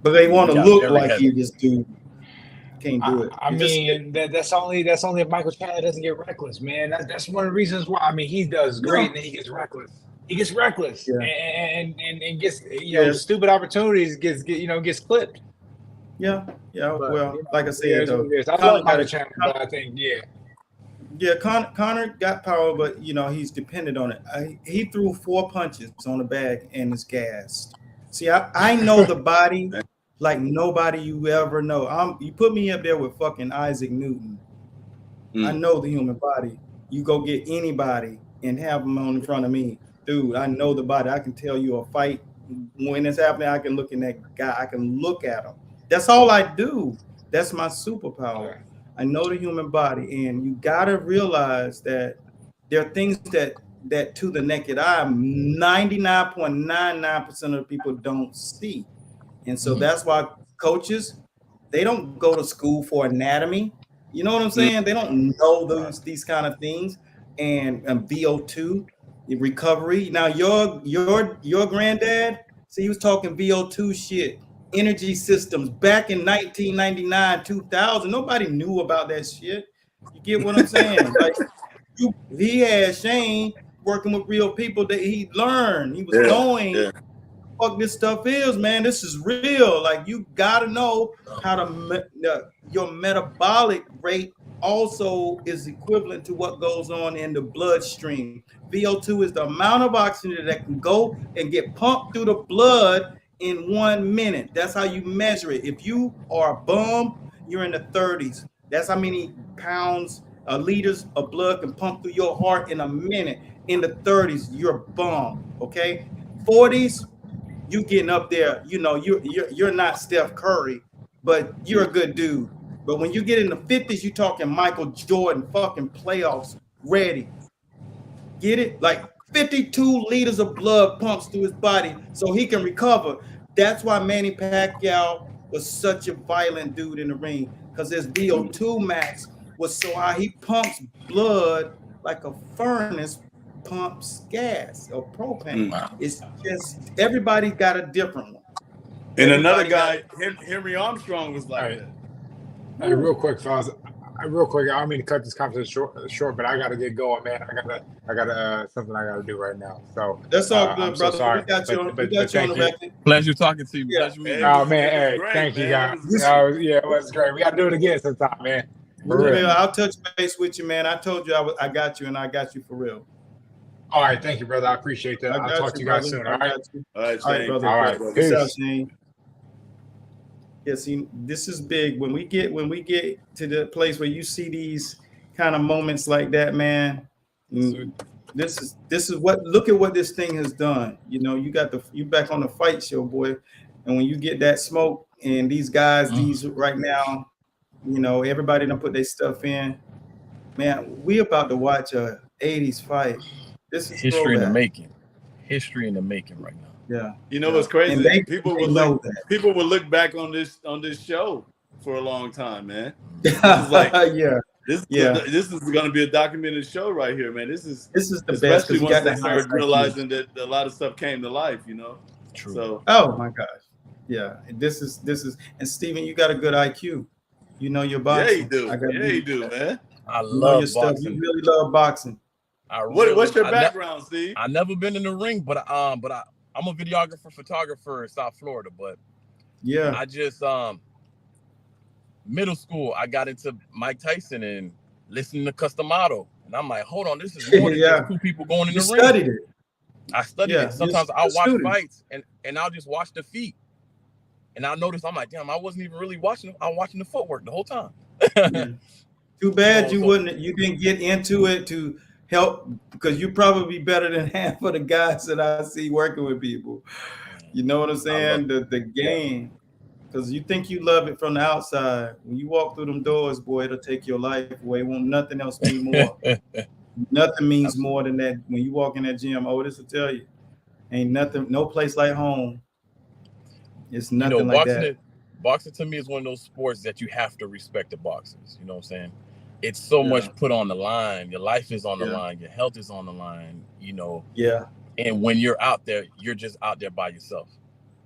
[SPEAKER 1] but they want to look like he just can't do it.
[SPEAKER 3] I mean, that's only if Michael Chandler doesn't get reckless, man. That's one of the reasons why. I mean, he does great, and then he gets reckless. He gets reckless and gets stupid opportunities, gets clipped.
[SPEAKER 1] Yeah. Well, like I said,
[SPEAKER 3] I love Michael Chandler, but I think
[SPEAKER 1] Conor got power, but he's dependent on it. He threw 4 punches on the bag and is gassed. See, I know the body like nobody you ever know. You put me up there with fucking Isaac Newton. I know the human body. You go get anybody and have them on in front of me, dude. I know the body. I can tell you a fight when it's happening. I can look in that guy. I can look at him. That's all I do. That's my superpower. I know the human body, and you gotta realize that there are things that to the naked eye, 99.99% of the people don't see. And so that's why coaches, they don't go to school for anatomy. You know what I'm saying? They don't know these kind of things. And VO2 recovery. Now your granddad, see, he was talking VO2 shit, energy systems back in 1999, 2000. Nobody knew about that shit. You get what I'm saying? Like he had Shane working with real people that he learned. He was knowing fuck this stuff is, man. This is real. Like you gotta know how to your metabolic rate also is equivalent to what goes on in the bloodstream. VO2 is the amount of oxygen that can go and get pumped through the blood in 1 minute. That's how you measure it. If you are a bum, you're in the 30s. That's how many pounds, liters of blood can pump through your heart in a minute. In the 30s, you're a bum. Okay, 40s. You getting up there, you're not Steph Curry, but you're a good dude. But when you get in the 50s, you talking Michael Jordan, fucking playoffs ready. Get it? Like 52 liters of blood pumps through his body so he can recover. That's why Manny Pacquiao was such a violent dude in the ring, because his VO2 max was so high. He pumps blood like a furnace pumps gas or propane. It's just everybody's got a different one.
[SPEAKER 6] And another guy, Henry Armstrong, was like that.
[SPEAKER 3] Hey, real quick, fellas. I don't mean to cut this conversation short, but I gotta get going, man. I got something I gotta do right now. So
[SPEAKER 1] that's all good, brother.
[SPEAKER 3] So
[SPEAKER 1] we got you on the record.
[SPEAKER 5] Pleasure talking to you.
[SPEAKER 1] Yeah.
[SPEAKER 5] Pleasure meeting you.
[SPEAKER 3] Oh man, hey, thank you guys. It was great. We gotta do it again sometime, man. For real.
[SPEAKER 1] I'll touch base with you, man. I told you I got you, and I got you for real.
[SPEAKER 3] All right, thank you, brother. I appreciate that. I'll talk to you guys soon. All right.
[SPEAKER 6] All right,
[SPEAKER 1] brother.
[SPEAKER 3] All right.
[SPEAKER 1] Peace out, Shane. Yeah, see, this is big. When we get to the place where you see these kind of moments like that, man. This is what. Look at what this thing has done. You back on the fight show, boy. And when you get that smoke, and these guys, these right now, everybody done put their stuff in. Man, we about to watch a 80s fight. This is
[SPEAKER 5] history in the making. History in the making right now.
[SPEAKER 1] Yeah.
[SPEAKER 6] You know what's crazy? People will look back on this show for a long time, man. This is like, this is going to be a documented show right here, man. This is the best, especially once they start realizing that a lot of stuff came to life,
[SPEAKER 5] True.
[SPEAKER 6] So,
[SPEAKER 1] oh my gosh, yeah. This is, and Steven, you got a good IQ. You know your boxing.
[SPEAKER 6] Yeah, you do, man.
[SPEAKER 5] I love
[SPEAKER 1] your stuff. You really love boxing.
[SPEAKER 6] What's your background, Steve?
[SPEAKER 5] I've never been in the ring, but I'm a videographer, photographer in South Florida. But
[SPEAKER 1] yeah,
[SPEAKER 5] I just middle school I got into Mike Tyson and listening to Customado, and I'm like, hold on, this is more than just two people going in the ring.
[SPEAKER 1] Studied it.
[SPEAKER 5] I studied it. Sometimes I'll watch fights and I'll just watch the feet, and I'll notice I'm like, damn, I wasn't even really watching. I'm watching the footwork the whole time.
[SPEAKER 1] Too bad you didn't get into it to help, because you're probably better than half of the guys that I see working with people. You know what I'm saying? The game. Because you think you love it from the outside. When you walk through them doors, boy, it'll take your life away. Won't nothing else mean more. Nothing means more than that. When you walk in that gym, Otis will tell you, ain't nothing, no place like home. It's nothing like that.
[SPEAKER 5] Boxing to me is one of those sports that you have to respect the boxers. You know what I'm saying? It's so much put on the line. Your life is on the line. Your health is on the line. You know.
[SPEAKER 1] Yeah.
[SPEAKER 5] And when you're out there, you're just out there by yourself.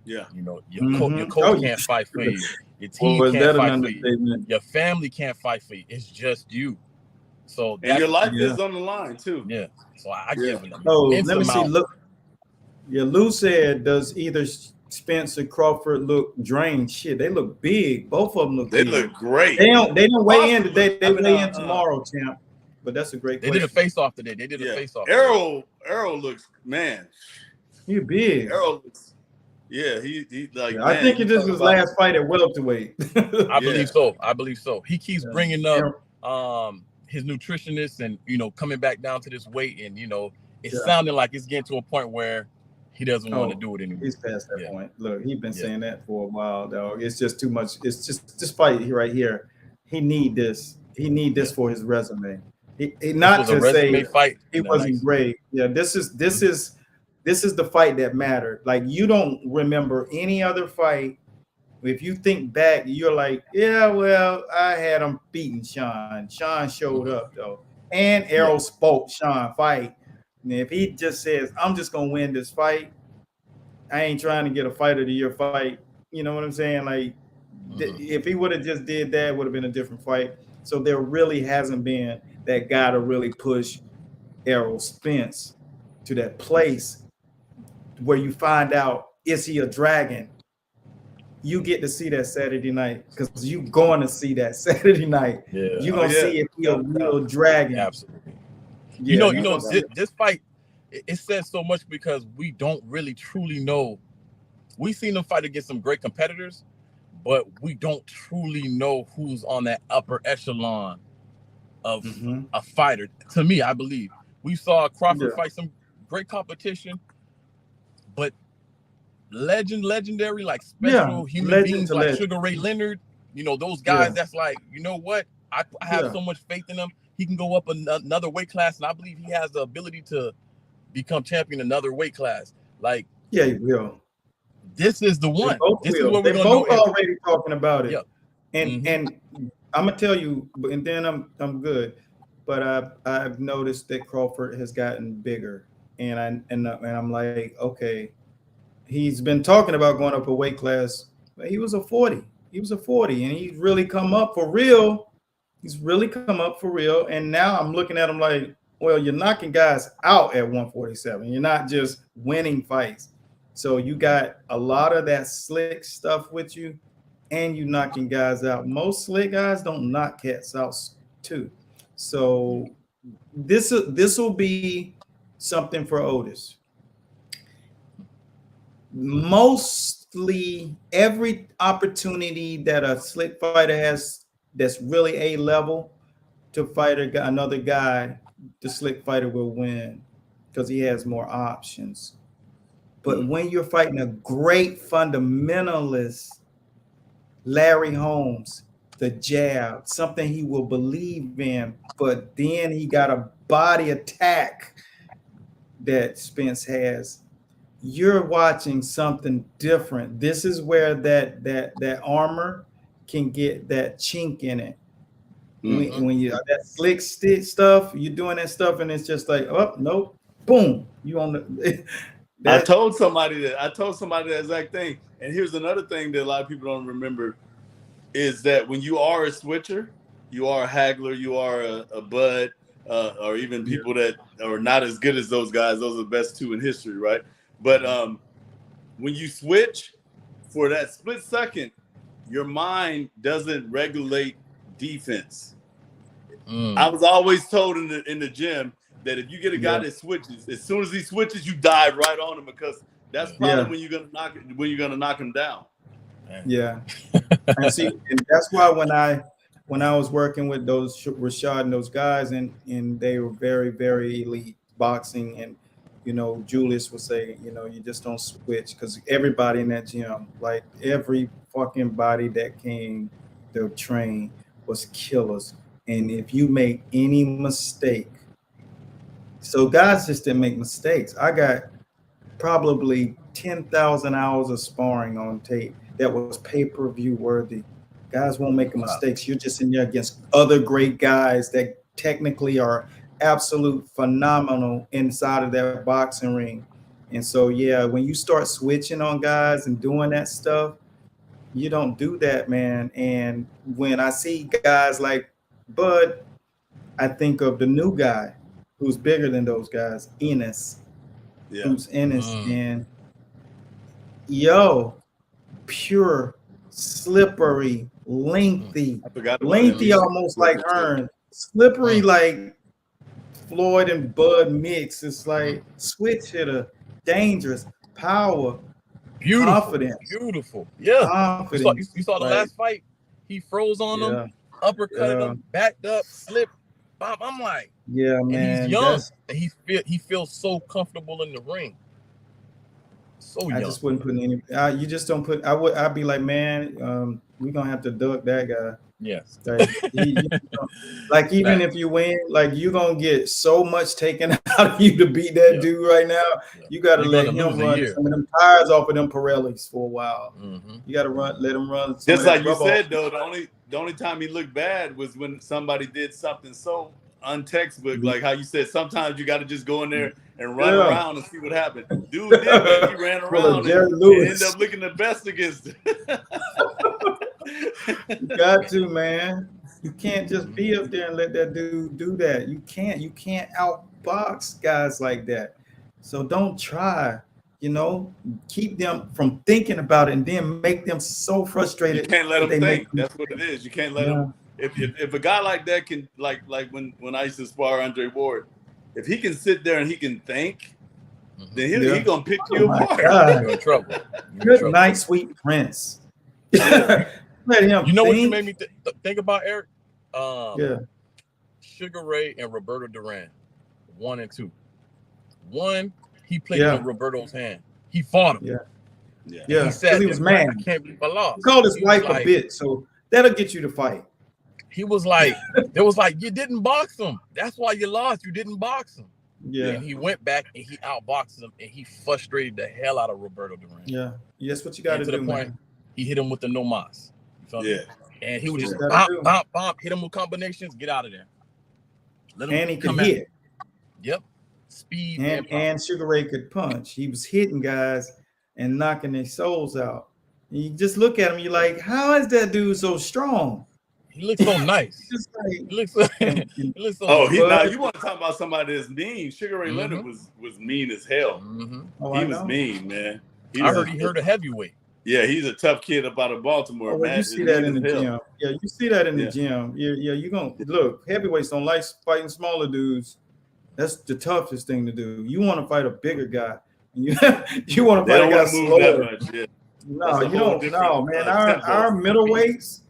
[SPEAKER 6] Yeah.
[SPEAKER 5] You know, your coach can't fight for you. Your team can't fight for you. Your family can't fight for you. It's just you. So
[SPEAKER 6] and your life is on the line too.
[SPEAKER 5] Yeah. So I give it.
[SPEAKER 1] Oh, let me see. Look. Yeah, Lou said, does either Spence or Crawford look drained? Shit, they look big. Both of them look big.
[SPEAKER 6] They look great.
[SPEAKER 1] They don't weigh in today. They weigh in tomorrow, champ. But that's a great question.
[SPEAKER 5] They did a face-off today. They did a face-off.
[SPEAKER 6] Errol looks, man.
[SPEAKER 1] He big.
[SPEAKER 6] Errol looks, he like.
[SPEAKER 1] I think it is his last fight at welterweight.
[SPEAKER 5] I believe so. He keeps bringing up his nutritionist and, you know, coming back down to this weight. And, you know, it's sounding like it's getting to a point where he doesn't want to do it anymore.
[SPEAKER 1] He's past that point. Look, he's been saying that for a while, dog. It's just too much. It's just this fight right here. He need this. He need this for his resume. He not to say
[SPEAKER 5] fight.
[SPEAKER 1] He wasn't great. Yeah, this is the fight that mattered. Like, you don't remember any other fight. If you think back, you're like, yeah, well, I had him beating Sean. Sean showed up though, and Errol spoke Sean fight. And if he just says, I'm just gonna win this fight, I ain't trying to get a fight of the year fight. You know what I'm saying? Like, if he would have just did that, it would have been a different fight. So there really hasn't been that guy to really push Errol Spence to that place where you find out, is he a dragon? You get to see that Saturday night, because you're going to see that Saturday night. Yeah. You're going to see if he's a real dragon.
[SPEAKER 5] Absolutely. Yeah, you know, this fight, it says so much because we don't really truly know. We've seen them fight against some great competitors, but we don't truly know who's on that upper echelon of a fighter. To me, I believe. We saw Crawford fight some great competition, but legendary, like special human beings like Sugar Ray Leonard, you know, those guys that's like, you know what? I have so much faith in him. He can go up another weight class, and I believe he has the ability to become champion another weight class. Like,
[SPEAKER 1] yeah, he will.
[SPEAKER 5] This is the one. This is what
[SPEAKER 1] we're
[SPEAKER 5] going
[SPEAKER 1] to do. Already talking about it. And I'm gonna tell you, and then I'm good. But I've noticed that Crawford has gotten bigger, and I'm like, okay, he's been talking about going up a weight class, but he was a 40. He was a 40, and he's really come up for real. He's really come up for real. And now I'm looking at him like, well, you're knocking guys out at 147. You're not just winning fights. So you got a lot of that slick stuff with you, and you knocking guys out. Most slick guys don't knock cats out too. So this will be something for Otis. Mostly every opportunity that a slick fighter has that's really a level to fight another guy, the slick fighter will win because he has more options. But when you're fighting a great fundamentalist, Larry Holmes, the jab, something he will believe in, but then he got a body attack that Spence has. You're watching something different. This is where that armor can get that chink in it. When you that slick stick stuff, you're doing that stuff, and it's just like, oh nope, boom, you on the.
[SPEAKER 6] I told somebody the exact thing. And here's another thing that a lot of people don't remember is that when you are a switcher, you are a haggler, you are a bud, or even people that are not as good as those guys. Those are the best two in history, right? But when you switch for that split second, your mind doesn't regulate defense. I was always told in the gym that if you get a guy that switches, as soon as he switches, you dive right on him, because that's probably when you're gonna knock him down.
[SPEAKER 1] Yeah, and see, and that's why when I was working with those Rashad and those guys, and they were very, very elite boxing, you know, Julius would say, you know, you just don't switch, because everybody in that gym, like every fucking body that came to train was killers. And if you make any mistake, so guys just didn't make mistakes. I got probably 10,000 hours of sparring on tape that was pay-per-view worthy. Guys won't make mistakes. You're just in there against other great guys that technically are absolute phenomenal inside of that boxing ring. And so, yeah, when you start switching on guys and doing that stuff, you don't do that, man. And when I see guys like Bud, I think of the new guy who's bigger than those guys, Enos.
[SPEAKER 6] Yeah.
[SPEAKER 1] Who's Enos, and yo, pure, slippery, lengthy, almost like Earn, slippery like Floyd and Bud mix. It's like switch hitter, dangerous, power,
[SPEAKER 5] beautiful,
[SPEAKER 1] confidence,
[SPEAKER 5] beautiful. Yeah,
[SPEAKER 1] confidence.
[SPEAKER 5] You saw the last fight. He froze on him, uppercutted him, backed up, slipped. I'm like,
[SPEAKER 1] yeah, man.
[SPEAKER 5] And he's young, and he feels so comfortable in the ring. So young.
[SPEAKER 1] I just wouldn't put any. You just don't put. I'd be like, man, we're gonna have to duck that guy.
[SPEAKER 5] Yes.
[SPEAKER 1] Like even if you win, like you're gonna get so much taken out of you to beat that dude right now. You gotta let him run some of them tires off of them Pirellis for a while. You gotta let him run.
[SPEAKER 6] Just like you said, though, the only time he looked bad was when somebody did something so untextbook, like how you said. Sometimes you got to just go in there and run around and see what happened. Dude did that. He ran around and ended up looking the best against it.
[SPEAKER 1] You got to, man. You can't just be up there and let that dude do that. You can't outbox guys like that. So don't try. You know, keep them from thinking about it, and then make them so frustrated.
[SPEAKER 6] You can't let them think. That's what it is. You can't let them. If a guy like that can, like when I used to spar Andre Ward, if he can sit there and he can think, then he gonna pick you apart.
[SPEAKER 5] You're in trouble.
[SPEAKER 1] Good night, sweet prince. Let him.
[SPEAKER 5] You know what you made me think about, Eric?
[SPEAKER 1] Sugar
[SPEAKER 5] Ray and Roberto Duran, 1 and 2. 1, he played in Roberto's hand. He fought him.
[SPEAKER 1] Yeah.
[SPEAKER 5] He said
[SPEAKER 1] he was mad.
[SPEAKER 5] I can't believe I lost.
[SPEAKER 1] He called his wife a bitch, so that'll get you to fight.
[SPEAKER 5] He was like, it was like, you didn't box him. That's why you lost. You didn't box him.
[SPEAKER 1] Yeah.
[SPEAKER 5] And he went back and he outboxed him, and he frustrated the hell out of Roberto Duran.
[SPEAKER 1] Yeah. That's what you got to do.
[SPEAKER 5] To the point, he hit him with the no mas.
[SPEAKER 6] Yeah.
[SPEAKER 5] And he would just bop, hit him with combinations, get out of there.
[SPEAKER 1] And he could hit.
[SPEAKER 5] Yep. Speed.
[SPEAKER 1] And Sugar Ray could punch. He was hitting guys and knocking their souls out. And you just look at him, you're like, how is that dude so strong?
[SPEAKER 5] He looks so nice. He looks so
[SPEAKER 6] you want to talk about somebody that's mean? Sugar Ray Leonard was mean as hell. He was mean, man.
[SPEAKER 5] I heard he hurt a heavyweight.
[SPEAKER 6] Yeah, he's a tough kid up out of Baltimore, man.
[SPEAKER 1] You see that in the gym. Yeah, you see that in the gym. Yeah, you're going to look. Heavyweights don't like fighting smaller dudes. That's the toughest thing to do. You want to fight a bigger guy. You want to fight a guy slower. No, you don't. No, man. Our middleweights,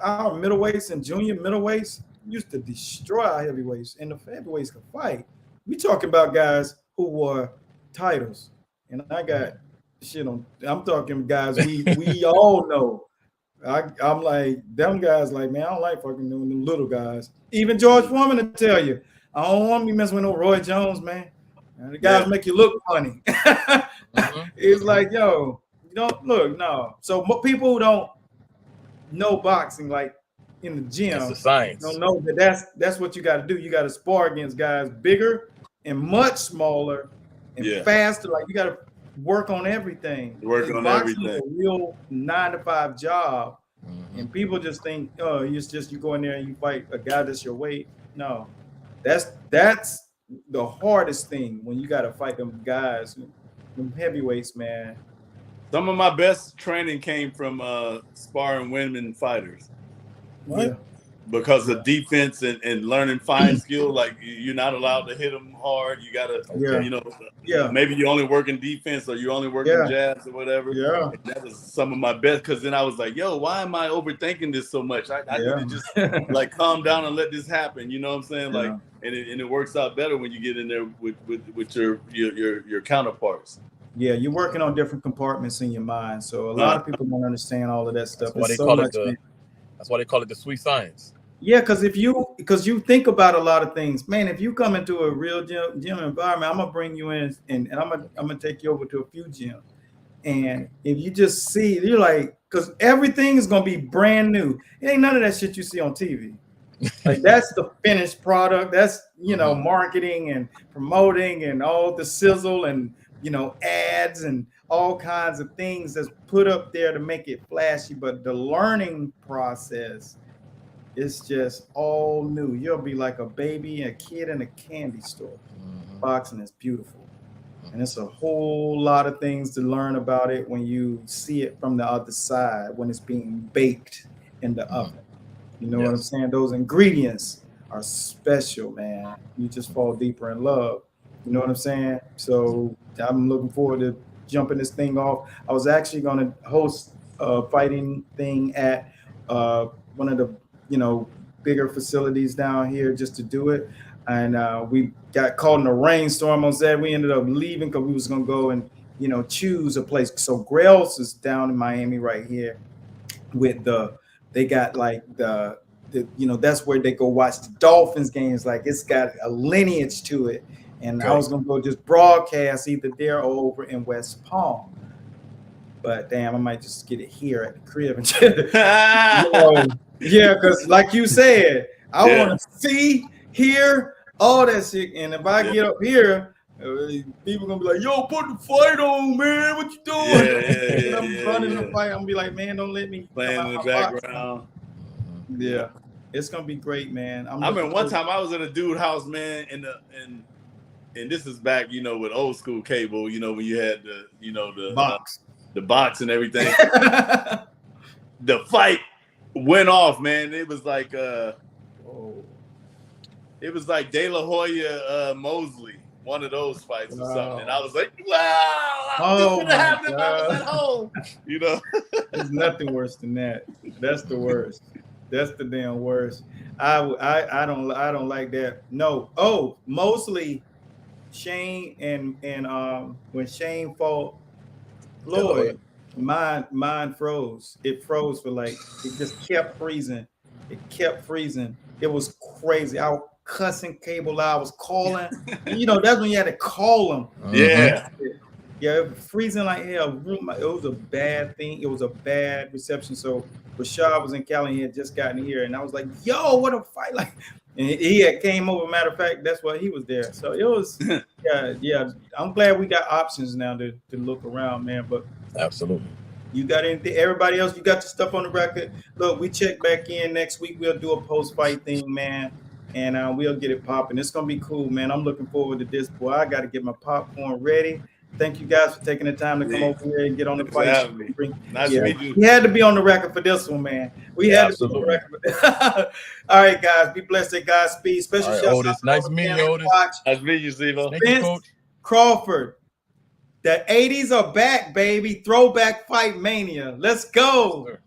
[SPEAKER 1] our middleweights and junior middleweights used to destroy our heavyweights, and the heavyweights could fight. We talking about guys who wore titles, and I got shit on. I'm talking guys we all know. I'm like them guys. Like, man, I don't like fucking them little guys. Even George Foreman to tell you, I don't want to be messing with no Roy Jones, man. The guys make you look funny. It's like, yo, you don't look, no. So people who don't know boxing, like in the gym,
[SPEAKER 5] it's a science.
[SPEAKER 1] Don't know that that's what you got to do. You got to spar against guys bigger and much smaller and faster. Like you got to work on everything. Boxing is a real 9-to-5 job, and people just think, oh, it's just you go in there and you fight a guy that's your weight. No, that's the hardest thing when you got to fight them guys, them heavyweights, man.
[SPEAKER 6] Some of my best training came from sparring women fighters.
[SPEAKER 1] What?
[SPEAKER 6] because of defense and learning fine skill. Like you're not allowed to hit them hard. You gotta, maybe you only work in defense or you only work in jabs or whatever.
[SPEAKER 1] Yeah,
[SPEAKER 6] and that was some of my best. Because then I was like, yo, why am I overthinking this so much? I need to just like calm down and let this happen. You know what I'm saying? Like, and it works out better when you get in there with your counterparts.
[SPEAKER 1] Yeah, you're working on different compartments in your mind. So a lot of people don't understand all of that stuff.
[SPEAKER 5] That's why they call it the sweet science.
[SPEAKER 1] Yeah, because you think about a lot of things, man. If you come into a real gym environment, I'm gonna bring you in and I'm gonna take you over to a few gyms. And if you just see, you're like, because everything is gonna be brand new. It ain't none of that shit you see on TV. Like that's the finished product. That's marketing and promoting and all the sizzle and ads and all kinds of things that's put up there to make it flashy. But the learning process is just all new. You'll be like a baby, a kid in a candy store. Boxing is beautiful. And it's a whole lot of things to learn about it when you see it from the other side, when it's being baked in the oven. You know what I'm saying? Those ingredients are special, man. You just fall deeper in love. You know what I'm saying? So I'm looking forward to jumping this thing off. I was actually going to host a fighting thing at one of the bigger facilities down here just to do it. And we got caught in a rainstorm on that. We ended up leaving because we was going to go and, choose a place. So Grails is down in Miami right here with they got like the that's where they go watch the Dolphins games. Like it's got a lineage to it. And I was going to go just broadcast either there or over in West Palm. But damn, I might just get it here at the crib. And yeah, because like you said, I want to see, hear all that shit. And if I get up here, people going to be like, yo, put the fight on, man. What you doing? And I'm running the fight. I'm going to be like, man, don't let me
[SPEAKER 6] playing in the background.
[SPEAKER 1] Yeah. It's going to be great, man.
[SPEAKER 6] I remember one time I was at a dude house, man, and this is back, with old school cable, when you had the
[SPEAKER 1] box.
[SPEAKER 6] The box and everything. The fight went off, man. It was like De La Hoya Mosley, one of those fights or something. And I was like, wow, this could have happened if I was at home.
[SPEAKER 1] There's nothing worse than that. That's the worst. That's the damn worst. I don't like that. No. Oh, mostly Shane and when Shane fought Floyd, mine froze. It froze for like, it just kept freezing. It kept freezing. It was crazy. I was cussing Cable out. I was calling. And, that's when you had to call him.
[SPEAKER 6] Yeah.
[SPEAKER 1] Yeah, it was freezing like hell. It was a bad thing. It was a bad reception. So Rashad was in Cali. He had just gotten here. And I was like, yo, what a fight. Like, and he had came over. Matter of fact, that's why he was there. So it was, yeah. I'm glad we got options now to look around, man. But
[SPEAKER 5] absolutely,
[SPEAKER 1] you got anything? Everybody else, you got the stuff on the record. Look, we check back in next week. We'll do a post-fight thing, man, and we'll get it popping. It's gonna be cool, man. I'm looking forward to this. Boy, I got to get my popcorn ready. Thank you guys for taking the time to come over here and get on the fight.
[SPEAKER 6] Nice to meet you.
[SPEAKER 1] We had to be on the record for this one, man. We had to be on the record. All right, guys. Be blessed at Godspeed. Special shout out.
[SPEAKER 5] Nice meeting you, Otis.
[SPEAKER 6] Nice meeting you, Zivo.
[SPEAKER 5] Thank you, Coach.
[SPEAKER 1] Crawford. The 80s are back, baby. Throwback fight mania. Let's go.